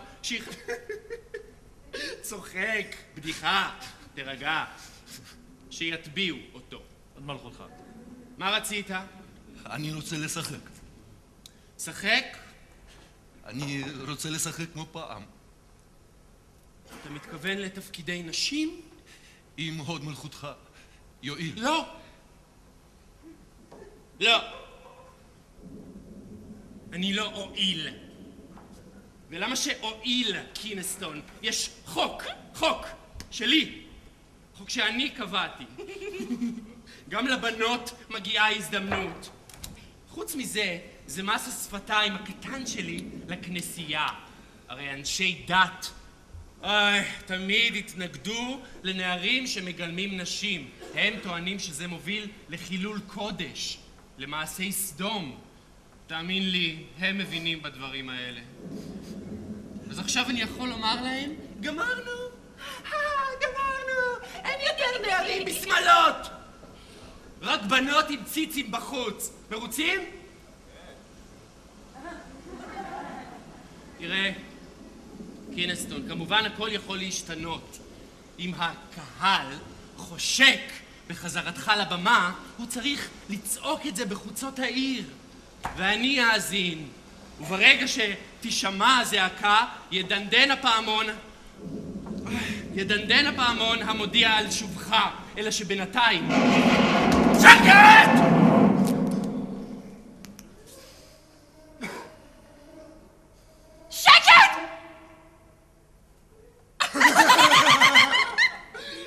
צוחק, בדיחה, תרגע. שיטביעו אותו. עוד מלכותך. מה רצית? אני רוצה לשחק. שחק? אני רוצה לשחק כמו פעם. אתה מתכוון לתפקידי נשים? עם הוד מלכותך יועיל. לא. לא. אני לא אועיל. ולמה שאועיל, קינסטון? יש חוק שלי. חוק שאני קבעתי. גם לבנות מגיעה הזדמנות. חוץ מזה, זה מס השפתיים הקטן שלי לכנסייה. הרי אנשי דת תמיד התנגדו לנערים שמגלמים נשים. הם טוענים שזה מוביל לחילול קודש, למעשי סדום. תאמין לי, הם מבינים בדברים האלה. אז עכשיו אני יכול לומר להם, גמרנו! גמרנו! אין יותר נערים בשמאלות! רק בנות עם ציצים בחוץ. מרוצים? תראה, קינסטון, כמובן הכל יכול להשתנות. אם הקהל חושק בחזרתך לבמה, הוא צריך לצעוק את זה בחוצות העיר. ואני אאזין. וברגע שתשמע הזעקה, ידנדן הפעמון המודיע על שובך, אלא שבינתיים... שקט! שקט!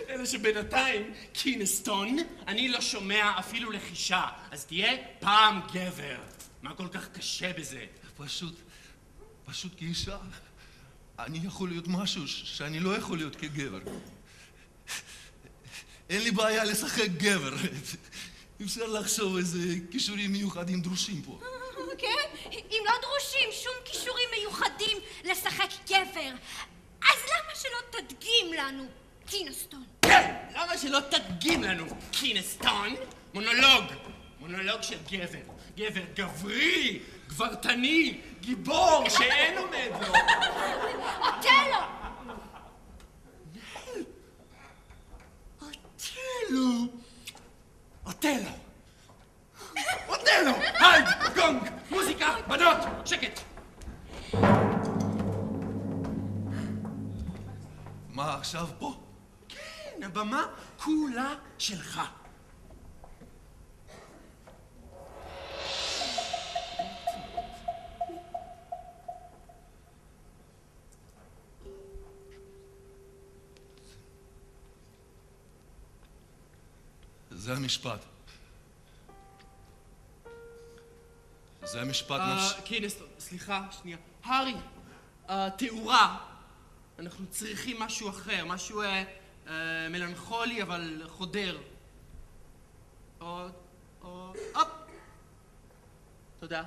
אלא שבינתיים, קינסטון, אני לא שומע אפילו לחישה, אז תהיה פעם גבר. מה כל כך קשה בזה? פשוט כאישה. אני יכול להיות משהו שאני לא יכול להיות כגבר. אין לי בעיה לשחק גבר. אפשר לחשוב איזה כישורים מיוחדים דרושים פה. כן? אם לא דרושים שום כישורים מיוחדים לשחק גבר, אז למה שלא תדגים לנו, קינסטון? כן! למה שלא תדגים לנו, קינסטון? מונולוג של גבר. גבר גברי, גברתני, גיבור, שאין עומד לו. אוטלו! אוטלו! היי! גונג! מוזיקה! בנות! שקט! מה עכשיו פה? כן, הבמה כולה שלך. זה המשפט. זה המשפט נפש... קינסטון, סליחה, שנייה. הארי, תאורה. אנחנו צריכים משהו אחר, משהו מלנכולי אבל חודר. הופ! תודה.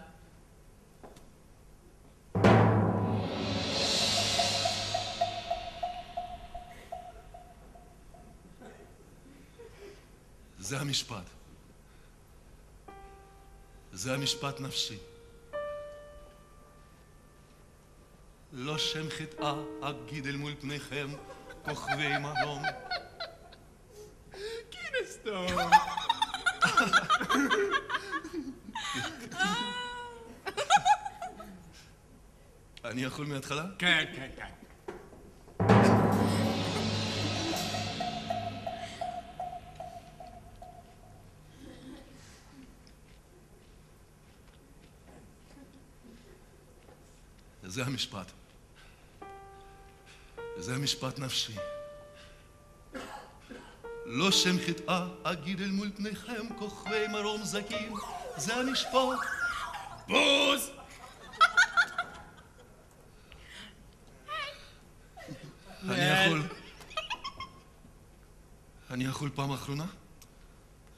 זה המשפט. זה המשפט נפשי. לא שם חטאה אגיד אל מול פניכם כוכבי מרום. קינסטון. אני יכול מההתחלה? כן, כן, כן. זה המשפט. זה משפט נפשי. לא שם חטאה אגיד אל מול פניכם כוכבי מרום זקים. זה המשפט. בוז! אני יכול פעם אחרונה?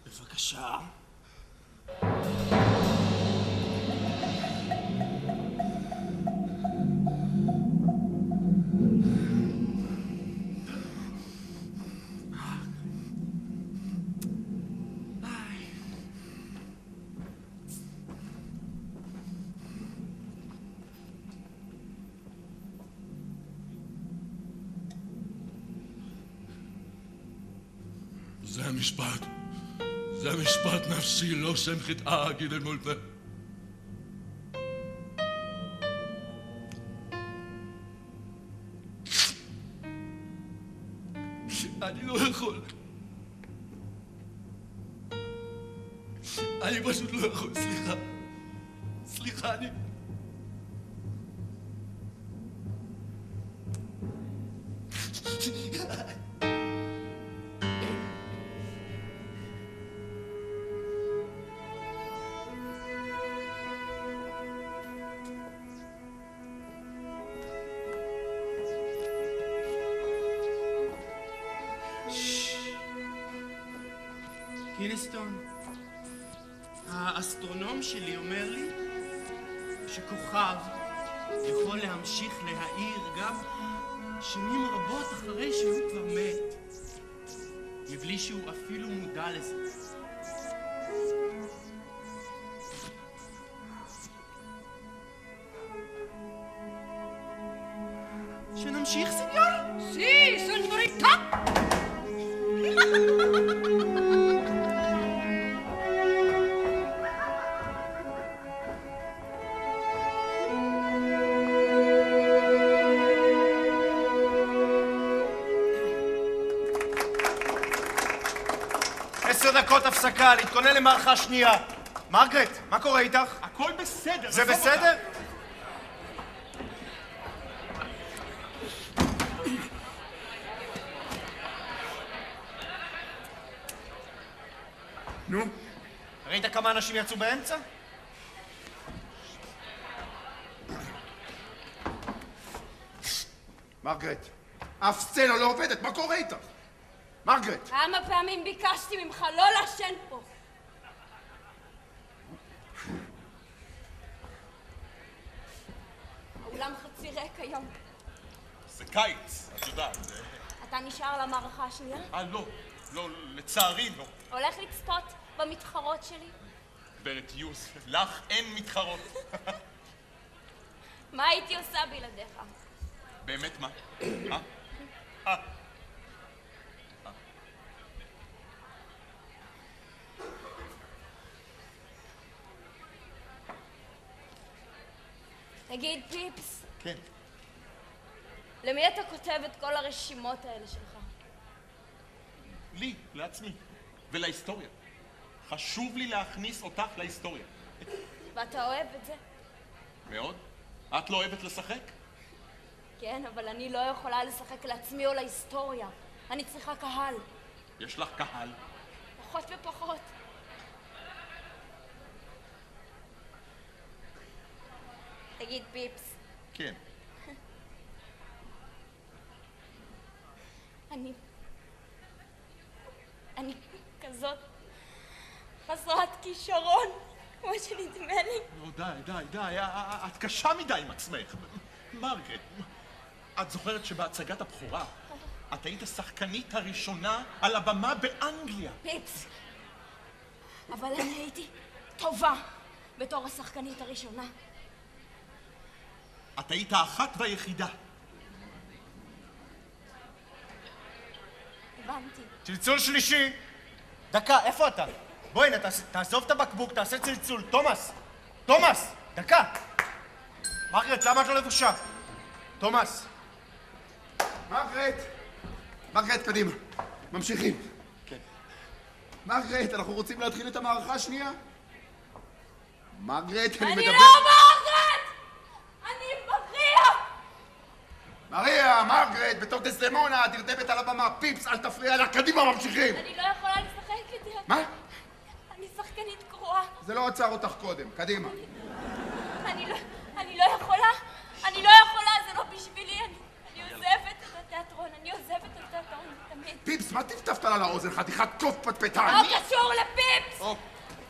בבקשה. זה המשפט. זה משפט נפשי, לא שם חטאה אגיד אל מול פה. אני לא יכול. אני פשוט לא יכול, סליחה. סליחה, אני... קינסטון, האסטרונום שלי אומר לי שכוכב יכול להמשיך להאיר גם שנים רבות אחרי שהוא כבר מת, מבלי שהוא אפילו מודע לזה. להמשיך, סניור? סי, סניוריטה! דקות הפסקה, להתכונן למערכה שנייה. מרגרט, מה קורה איתך? הכל בסדר. זה בסדר? נו? ראית כמה אנשים יצאו באמצע? מרגרט, אף סצנה לא עובדת, מה קורה איתך? מרגרט! כמה פעמים ביקשתי ממך לא לעשן פה? האולם חצי ריק היום. זה קיץ, את יודעת. אתה נשאר למערכה השנייה? לא, לצערי לא. הולך לצפות במתחרות שלי? גברת יוס, לך אין מתחרות. מה הייתי עושה בלעדיך? באמת מה? תגיד, פיפס. כן. למי אתה כותב את כל הרשימות האלה שלך? לי, לעצמי. ולהיסטוריה. חשוב לי להכניס אותך להיסטוריה. ואתה אוהב את זה? מאוד. את לא אוהבת לשחק? כן, אבל אני לא יכולה לשחק לעצמי או להיסטוריה. אני צריכה קהל. יש לך קהל. פחות ופחות. תגיד, פיפס. כן. אני כזאת חסרת כישרון, כמו שנדמה לי. די, את קשה מדי עם עצמך. מרגרט, את זוכרת שבהצגת הבכורה את היית השחקנית הראשונה על הבמה באנגליה. פיפס, אבל אני הייתי טובה בתור השחקנית הראשונה. את היית האחת והיחידה. הבנתי. צלצול שלישי. דקה, איפה אתה? בואי, הנה, תעזוב את הבקבוק, תעשה צלצול. תומאס, דקה. מרגרט, למה את לא לבושה? תומאס. מרגרט, קדימה. ממשיכים. כן. מרגרט, אנחנו רוצים להתחיל את המערכה השנייה? מרגרט, אני מדבר... אני לא מרגרט! אני מריה, מרגרט, בתור דסדמונה, את נרדמת על הבמה. פיפס, אל תפריע לה, קדימה, ממשיכים. אני לא יכולה לשחק את זה. מה? אני שחקנית גרועה. זה לא עצר אותך קודם, קדימה. אני לא יכולה, זה לא בשבילי. אני עוזבת את התיאטרון, תמיד. פיפס, מה טפטפת לה לאוזן? חתיכת קוף פטפטן. לא קשור לפיפס!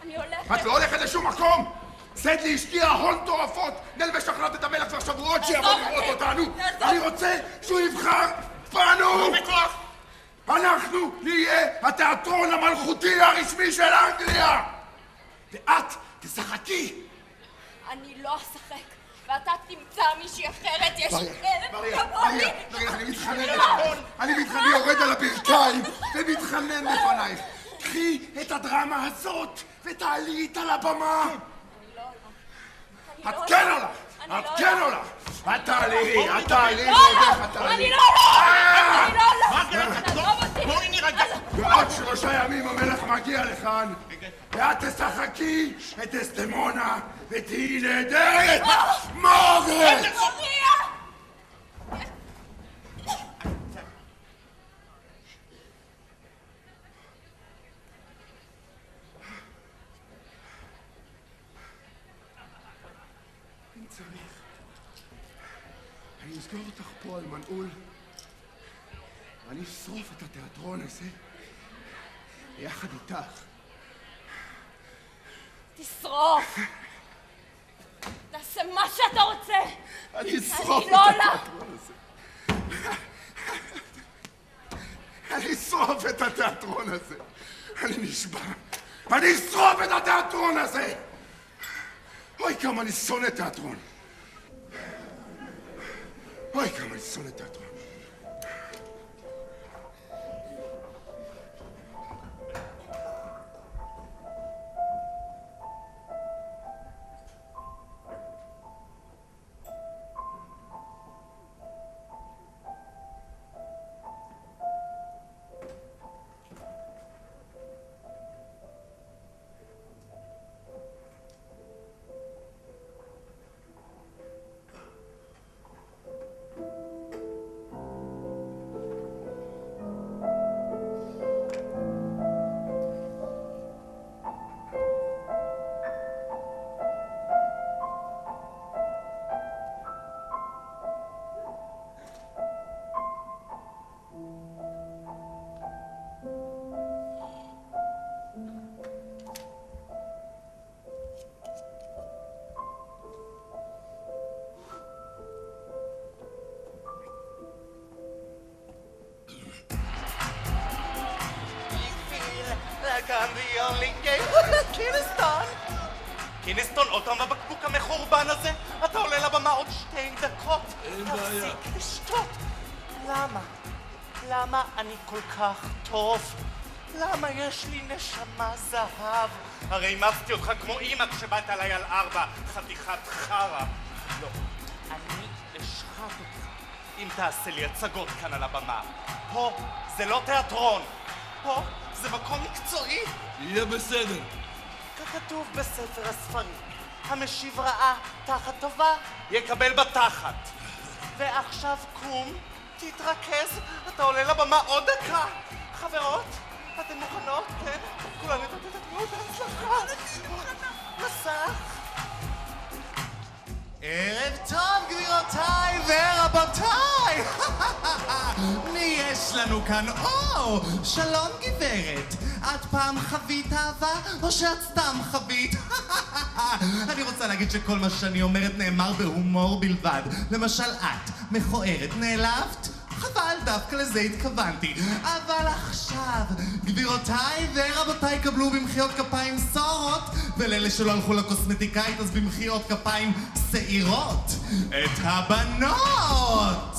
אני הולכת. את לא הולכת לשום מקום? סדלי השקיע הון טורפות, נלבש החלטת המלך כבר שבועות שיבוא לראות אותנו. אני רוצה שהוא יבחר בנו! אנחנו נהיה התיאטרון המלכותי הרשמי של אנגליה! ואת תשחקי! אני לא אשחק, ואתה תמצא מישהי אחרת. יש מריה, אני מתחנן, אני יורד על הברכיים ומתחנן לפנייך. קחי את הדרמה הזאת ותעלי איתה לבמה. את כן עולה! את תעלי! אני לא עולה! בואי נירגע! בעוד 3 ימים המלך מגיע לכאן ואת תשחקי את דסדמונה ותהיי נהדרת! מרגרט! אם צריך, אני אסגור אותך פה על מנעול ואני אשרוף את התיאטרון הזה יחד איתך. תשרוף! תעשה מה שאתה רוצה! אני אשרוף את לא התיאטרון הזה. אני אשרוף את התיאטרון הזה. אני נשבע. אני אשרוף את התיאטרון הזה! אוי, כמה אני שונא תיאטרון. אוי, כמה אני שונא תיאטרון. כאן the only game. קינסטון! קינסטון, עוד פעם בבקבוק המחורבן הזה? אתה עולה לבמה עוד 2 דקות. אין בעיה. תפסיק לשתות. למה? למה אני כל כך טוב? למה יש לי נשמה זהב? הרי אימצתי אותך כמו אמא כשבאת עליי על 4, חתיכת חרא. לא, אני אשחט אותך אם תעשה לי הצגות כאן על הבמה. פה זה לא תיאטרון, פה זה מקום מקצועי. יהיה בסדר. ככתוב בספר הספרים, המשיב רעה תחת טובה יקבל בתחת. ועכשיו קום, תתרכז, אתה עולה לבמה עוד דקה. חברות, אתן מוכנות? כן? כולנו תתנו בהצלחה. מסך. ערב טוב, גבירותיי ורבותיי! מי יש לנו כאן? שלום גברת. את פעם חווית אהבה או שאת סתם חווית? אני רוצה להגיד שכל מה שאני אומרת נאמר בהומור בלבד. למשל את, מכוערת, נעלבת? חבל, דווקא לזה התכוונתי. אבל עכשיו, גבירותיי ורבותיי, קבלו במחיאות כפיים סורות, ולאלה שלא הלכו לקוסמטיקאית אז במחיאות כפיים שעירות, את הבנות!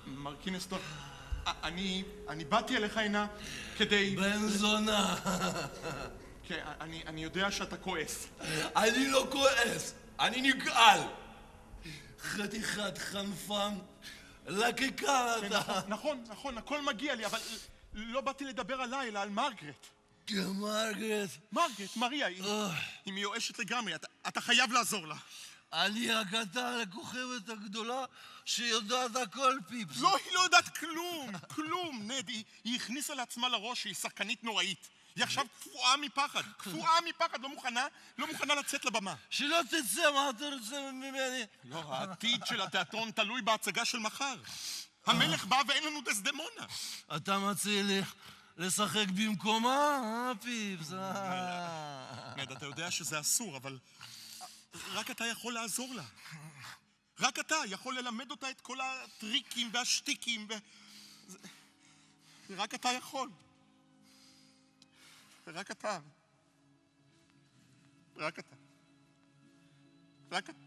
מר קינסטון, אני באתי אליך הנה כדי... בן זונה. כן, אני יודע שאתה כועס. אני לא כועס, אני נגעל. חתיכת חנפן, לקקה אתה. נכון, הכל מגיע לי, אבל לא באתי לדבר עליי, אלא על מרגרט. מרגרט? מרגרט, מריה, היא מיואשת לגמרי, אתה חייב לעזור לה. אני הקטן, הכוכבת הגדולה שיודעת הכל, פיפס. לא, היא לא יודעת כלום, נד. היא הכניסה לעצמה לראש שהיא שחקנית נוראית. היא עכשיו קפואה מפחד. קפואה מפחד, לא מוכנה לצאת לבמה. שלא תצא, מה אתה רוצה ממני? לא, העתיד של התיאטרון תלוי בהצגה של מחר. המלך בא ואין לנו דסדמונה. אתה מציע לי לשחק במקומה, פיפס? נד, אתה יודע שזה אסור, אבל רק אתה יכול לעזור לה. רק אתה יכול ללמד אותה את כל הטריקים והשטיקים רק אתה יכול. רק אתה. רק אתה. רק אתה.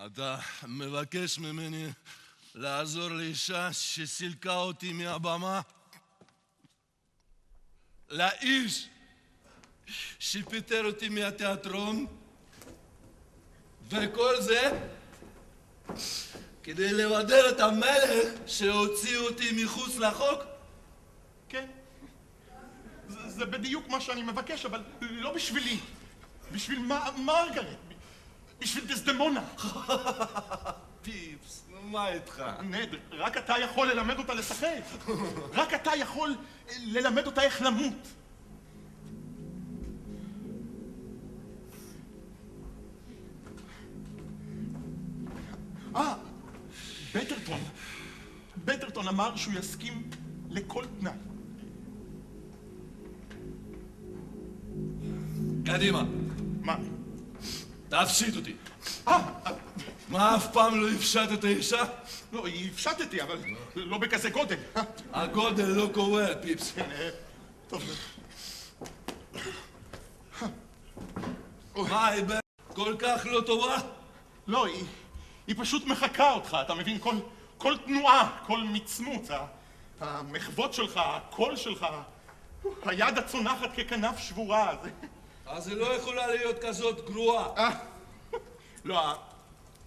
אתה מבקש ממני לעזור לאישה שסילקה אותי מהבמה? לאיש שפיטר אותי מהתיאטרון? וכל זה כדי לבדר את המלך שהוציא אותי מחוץ לחוק? כן. זה בדיוק מה שאני מבקש, אבל לא בשבילי. בשביל מרגרט. בשביל דסדמונה. פיפס, מה איתך? נד, רק אתה יכול ללמד אותה לשחק. רק אתה יכול ללמד אותה איך למות. בטרטון אמר שהוא יסכים לכל תנאי. קדימה. מה? תפשיט אותי. מה, אף פעם לא הפשטת אישה? לא, הפשטתי, אבל לא בכזה גודל. הגודל לא קורה, פיפס. טוב. מה, היא כל כך לא טובה? לא, היא פשוט מחכה אותך, אתה מבין? כל תנועה, כל מצמוץ, המחוות שלך, הקול שלך, היד הצונחת ככנף שבורה. אז היא לא יכולה להיות כזאת גרועה. לא,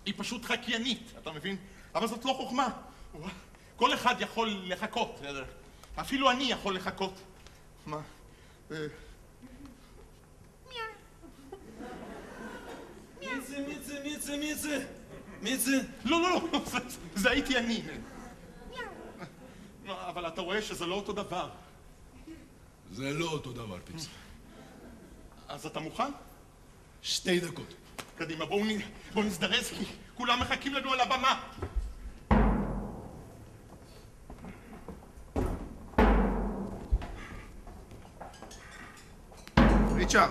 היא פשוט חקיינית, אתה מבין? אבל זאת לא חוכמה. כל אחד יכול לחכות, אפילו אני יכול לחכות. מה? מיצי? לא, זה הייתי אני. אבל אתה רואה שזה לא אותו דבר. זה לא אותו דבר, פיפס. אז אתה מוכן? 2 דקות. קדימה, בואו נזדרז, כי כולם מחכים לנו על הבמה. ריצ'רד.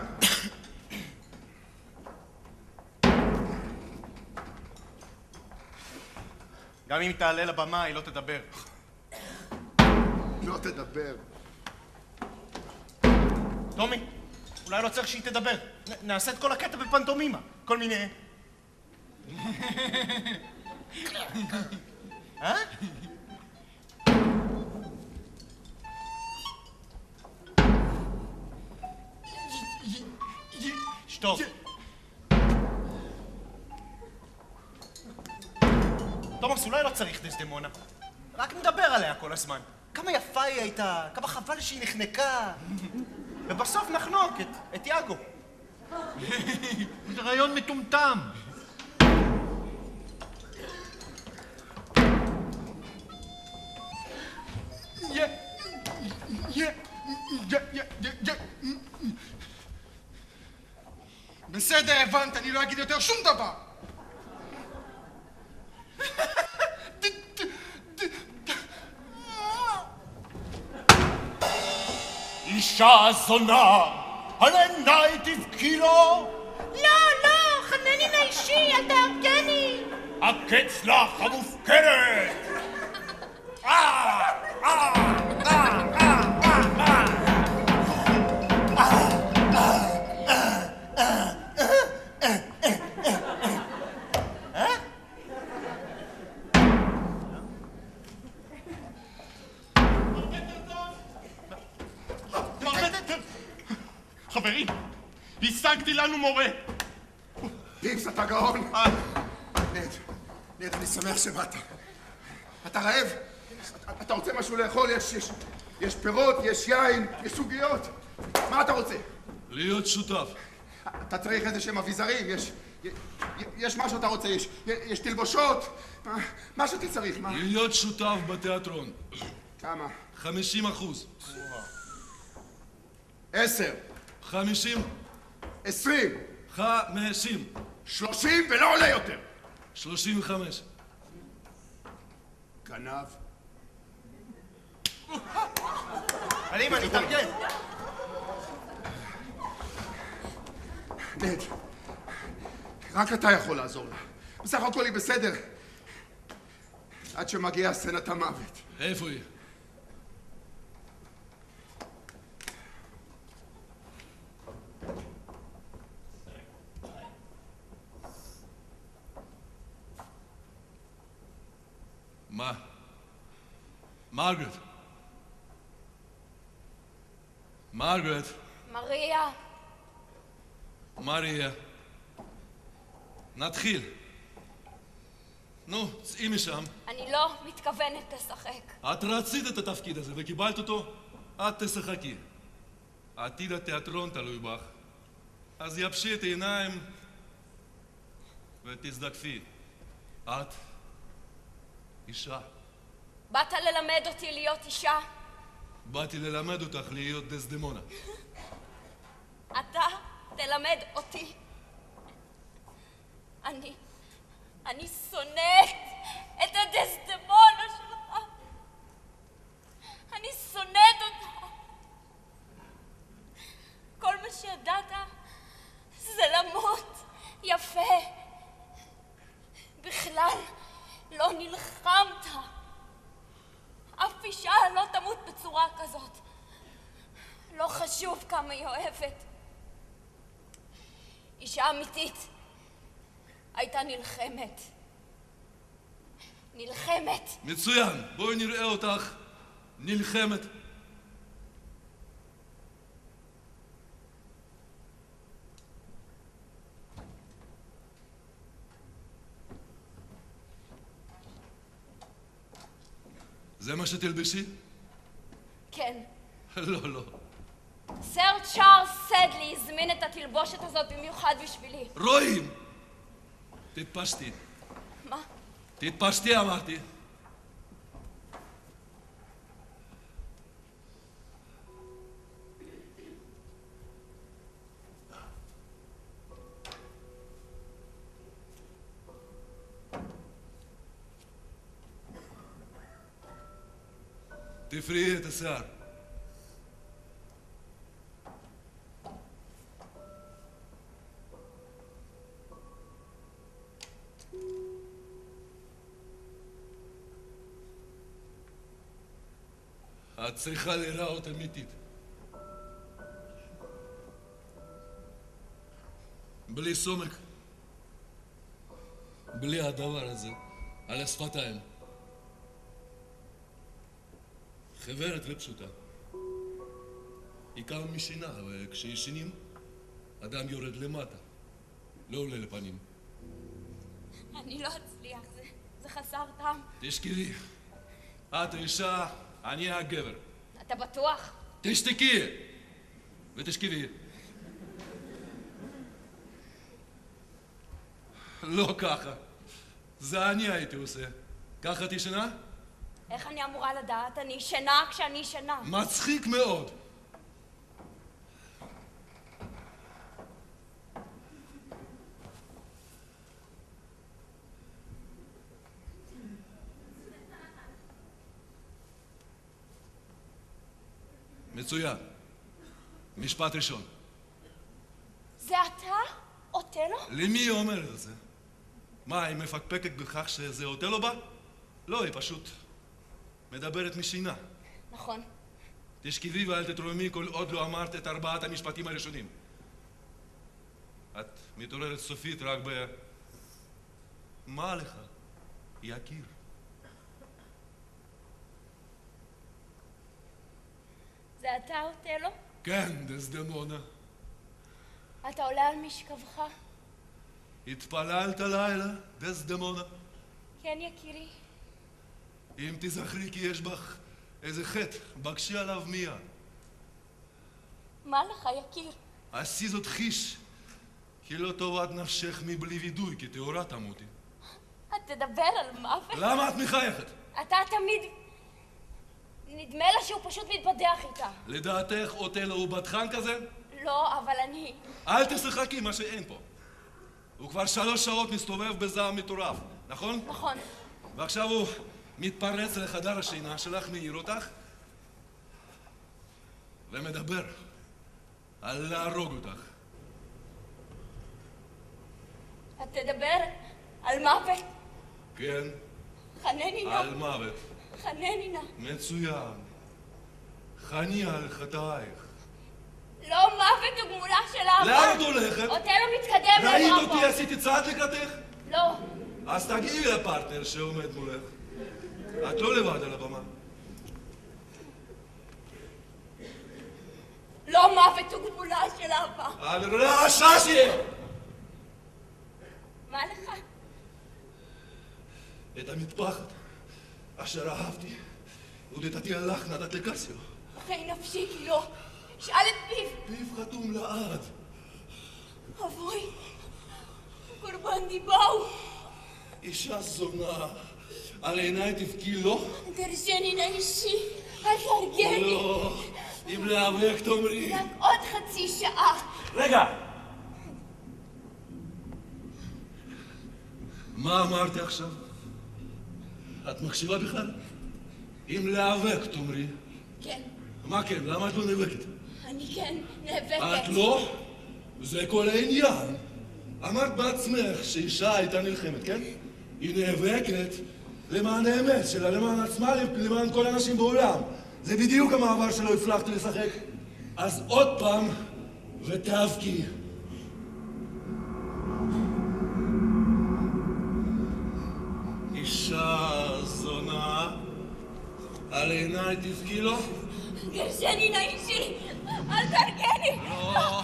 גם אם היא תעלה לבמה, היא לא תדבר. לא תדבר. טומי, אולי לא צריך שהיא תדבר. נעשה את כל הקטע בפנטומימה. כל מיני... אה? שטוב. תומאס, אולי לא צריך דסדמונה. רק נדבר עליה כל הזמן. כמה יפה היא הייתה, כמה חבל שהיא נחנקה. ובסוף נחנוק את יאגו. זה רעיון מטומטם. בסדר, הבנת, אני לא אגיד יותר שום דבר. אישה זונה, על עיניי תבכי לו. לא, חנני נאישי, אל תהרגני. הקץ לך המופקרת. חברים, השגתי לנו מורה. פיפס, אתה גאון. נד, אני שמח שבאת. אתה רעב? אתה רוצה משהו לאכול? יש פירות, יש יין, יש סוגיות. מה אתה רוצה? להיות שותף. אתה צריך איזה שהם אביזרים, יש מה שאתה רוצה, יש תלבושות, מה שאתה צריך, מה? להיות שותף בתיאטרון. כמה? 50%. 10. 50. 20. 50. 30 ולא עולה יותר. 35. גנב. אני אתרגם. נד, רק אתה יכול לעזור לה. בסך הכל היא בסדר. עד שמגיעה סצנת המוות. איפה היא? מה? מרגרט. מרגרט. מריה. מריה. נתחיל. נו, צאי משם. אני לא מתכוונת לשחק. את רצית את התפקיד הזה וקיבלת אותו, את תשחקי. עתיד התיאטרון תלוי בך. אז יבשי את העיניים ותזדקפי. את אישה. באת ללמד אותי להיות אישה? באתי ללמד אותך להיות דסדמונה. אתה תלמד אותי. אני שונאת את הדסדמונה שלך. אני שונאת אותה. כל מה שידעת זה למות יפה. בכלל לא נלחמת. אף אישה לא תמות בצורה כזאת. לא חשוב כמה היא אוהבת. אישה אמיתית הייתה נלחמת. נלחמת. מצוין, בואי נראה אותך נלחמת. זה מה שתלבשי? כן. לא, לא. סר צ'ארלס סדלי הזמין את התלבושת הזאת במיוחד בשבילי. רואים! תתפשטי. מה? תתפשטי, אמרתי. תפריעי את השיער. את צריכה להיראות אמיתית. בלי סומק. בלי הדבר הזה. על השפתיים. חברת ופשוטה. היא קמה משינה, וכשישנים, אדם יורד למטה. לא עולה לפנים. אני לא אצליח, זה חסר טעם. תשכבי. את האישה, אני הגבר. אתה בטוח? תשתקי! ותשכבי. לא ככה. זה אני הייתי עושה. ככה תשנה? איך אני אמורה לדעת? אני ישנה כשאני ישנה. מצחיק מאוד. מצוין. משפט ראשון. זה אתה? אוטלו? למי היא אומרת את זה? מה, היא מפקפקת בכך שזה אוטלו בה? לא, היא פשוט מדברת משינה. נכון. תשכבי ואל תתרוממי כל עוד לא אמרת את 4 המשפטים הראשונים. את מתעוררת סופית רק ב... מה לך? יקיר. זה אתה אוטלו? כן, דסדמונה. אתה עולה על משכבך? התפללת לילה, דסדמונה? כן, יקירי. אם תזכרי כי יש בך איזה חטא, בקשי עליו מיד. מה לך, יקיר? עשי זאת חיש, כי לא תאבד נפשך מבלי וידוי, כי טהורה תמותי. אתה תדבר על מוות? למה את מחייכת? אתה תמיד... נדמה לה שהוא פשוט מתבדח איתה. לדעתך אוטלו הוא בדחן כזה? לא, אבל אני... אל תשחקי מה שאין פה. הוא כבר 3 שעות מסתובב בזעם מטורף, נכון? נכון. ועכשיו הוא מתפרץ לחדר השינה שלך, מעיר אותך, ומדבר על להרוג אותך. אתה תדבר על מוות? כן, חנני נא. על מוות. חנני נא. מצוין. חני על חטאייך. לא מוות הוא גמולה של אהבה. לאן את הולכת? אוטלו מתקדם ראית לאירופה. אותי עשיתי צעד לקראתך? לא. אז תגיעי לפרטנר שעומד מולך. את לא לבד על הבמה. לא מוות הוא גמולה של אהבה. על רעששי! מה לך? את המטפחת אשר אהבתי ודתתי הלך נתת לקסיו. אחי נפשי כי לא. שאל את פיו. פיו חתום לעד. אבוי. קורבן דיבאו. אישה זונה, על עיניי תבכי לו? גרשני נא אישי, אל תהרגני. לא, אם להיאבק תאמרי. רק עוד חצי שעה. רגע! מה אמרתי עכשיו? את מקשיבה בכלל? אם להיאבק תאמרי. כן. מה כן? למה את לא נאבקת? אני כן נאבקת. את לא? זה כל העניין. אמרת בעצמך שאישה הייתה נלחמת, כן? היא נאבקת למען האמת שלה, למען עצמה, למען כל האנשים בעולם. זה בדיוק המעבר שלא הצלחתי לשחק. אז עוד פעם, ותאבקי. אישה זונה, על עיניי תבכי לו? גרשני נא אישי, אל תהרגני. לא,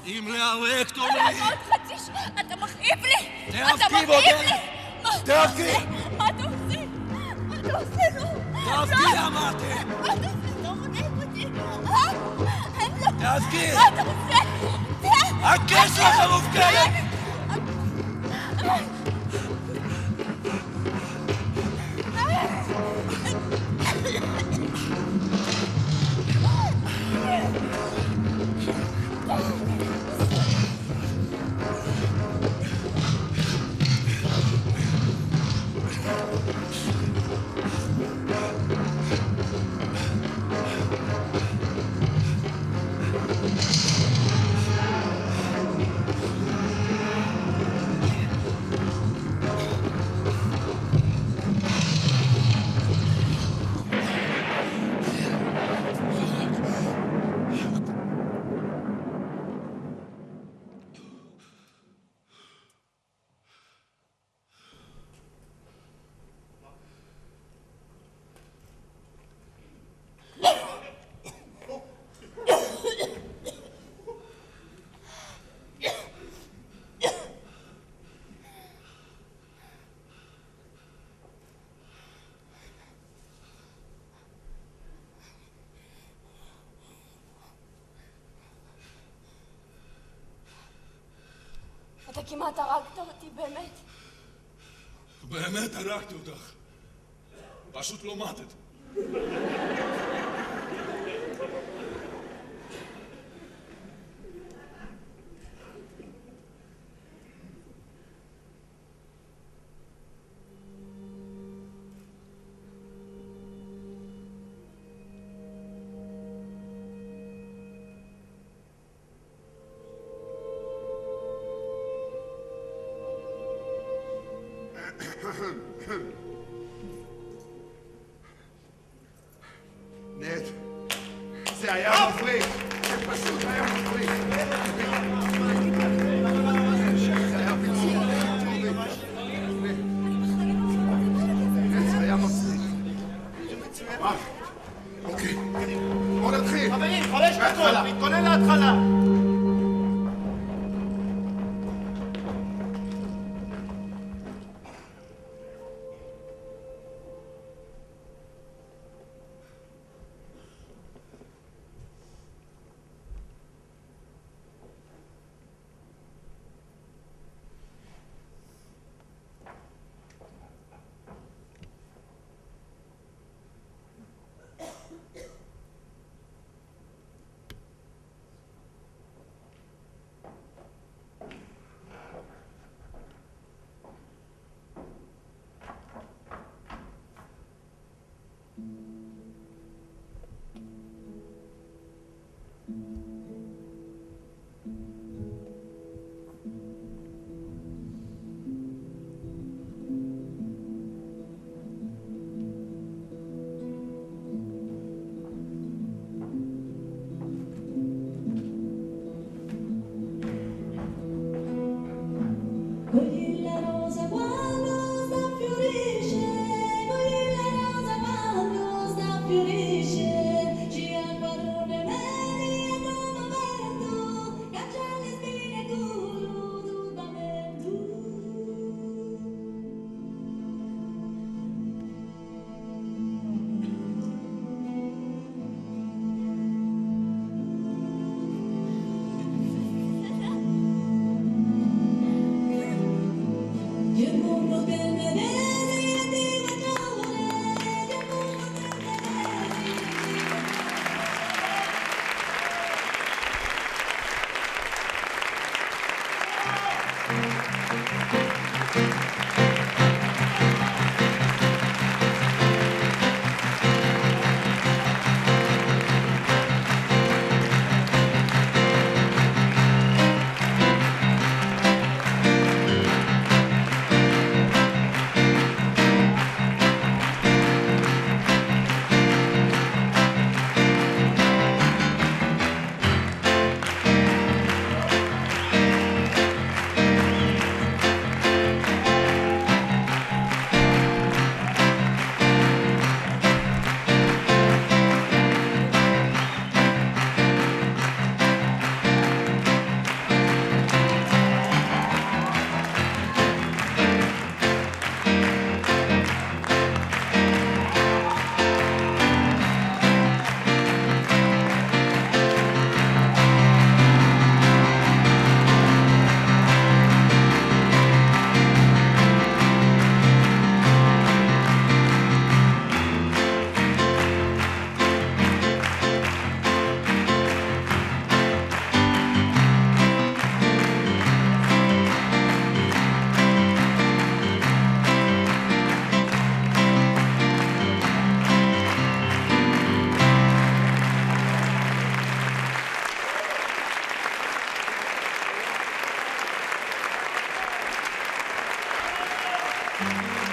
אם להיאבק תאמרי. רק עוד חצי שעה, אתה מכאיב לי. תאבקי בוגרת. תאבקי. מה אתה עושה? מה אתה עושה לו? תאבקי אמרתי. מה אתה עושה? לא חונק אותי. תאבקי. מה אתה עושה? הכס שלך המופקרת. אתה כמעט הרגת אותי, באמת. באמת הרגתי אותך. פשוט לא מתת. נט, זה היה מבריק. זה פשוט היה מבריק. זה היה ביצוע. נט, זה היה מבריק. אוקיי, בוא נתחיל. חברים, 5 דקות, נתכונן להתחלה. Thank you.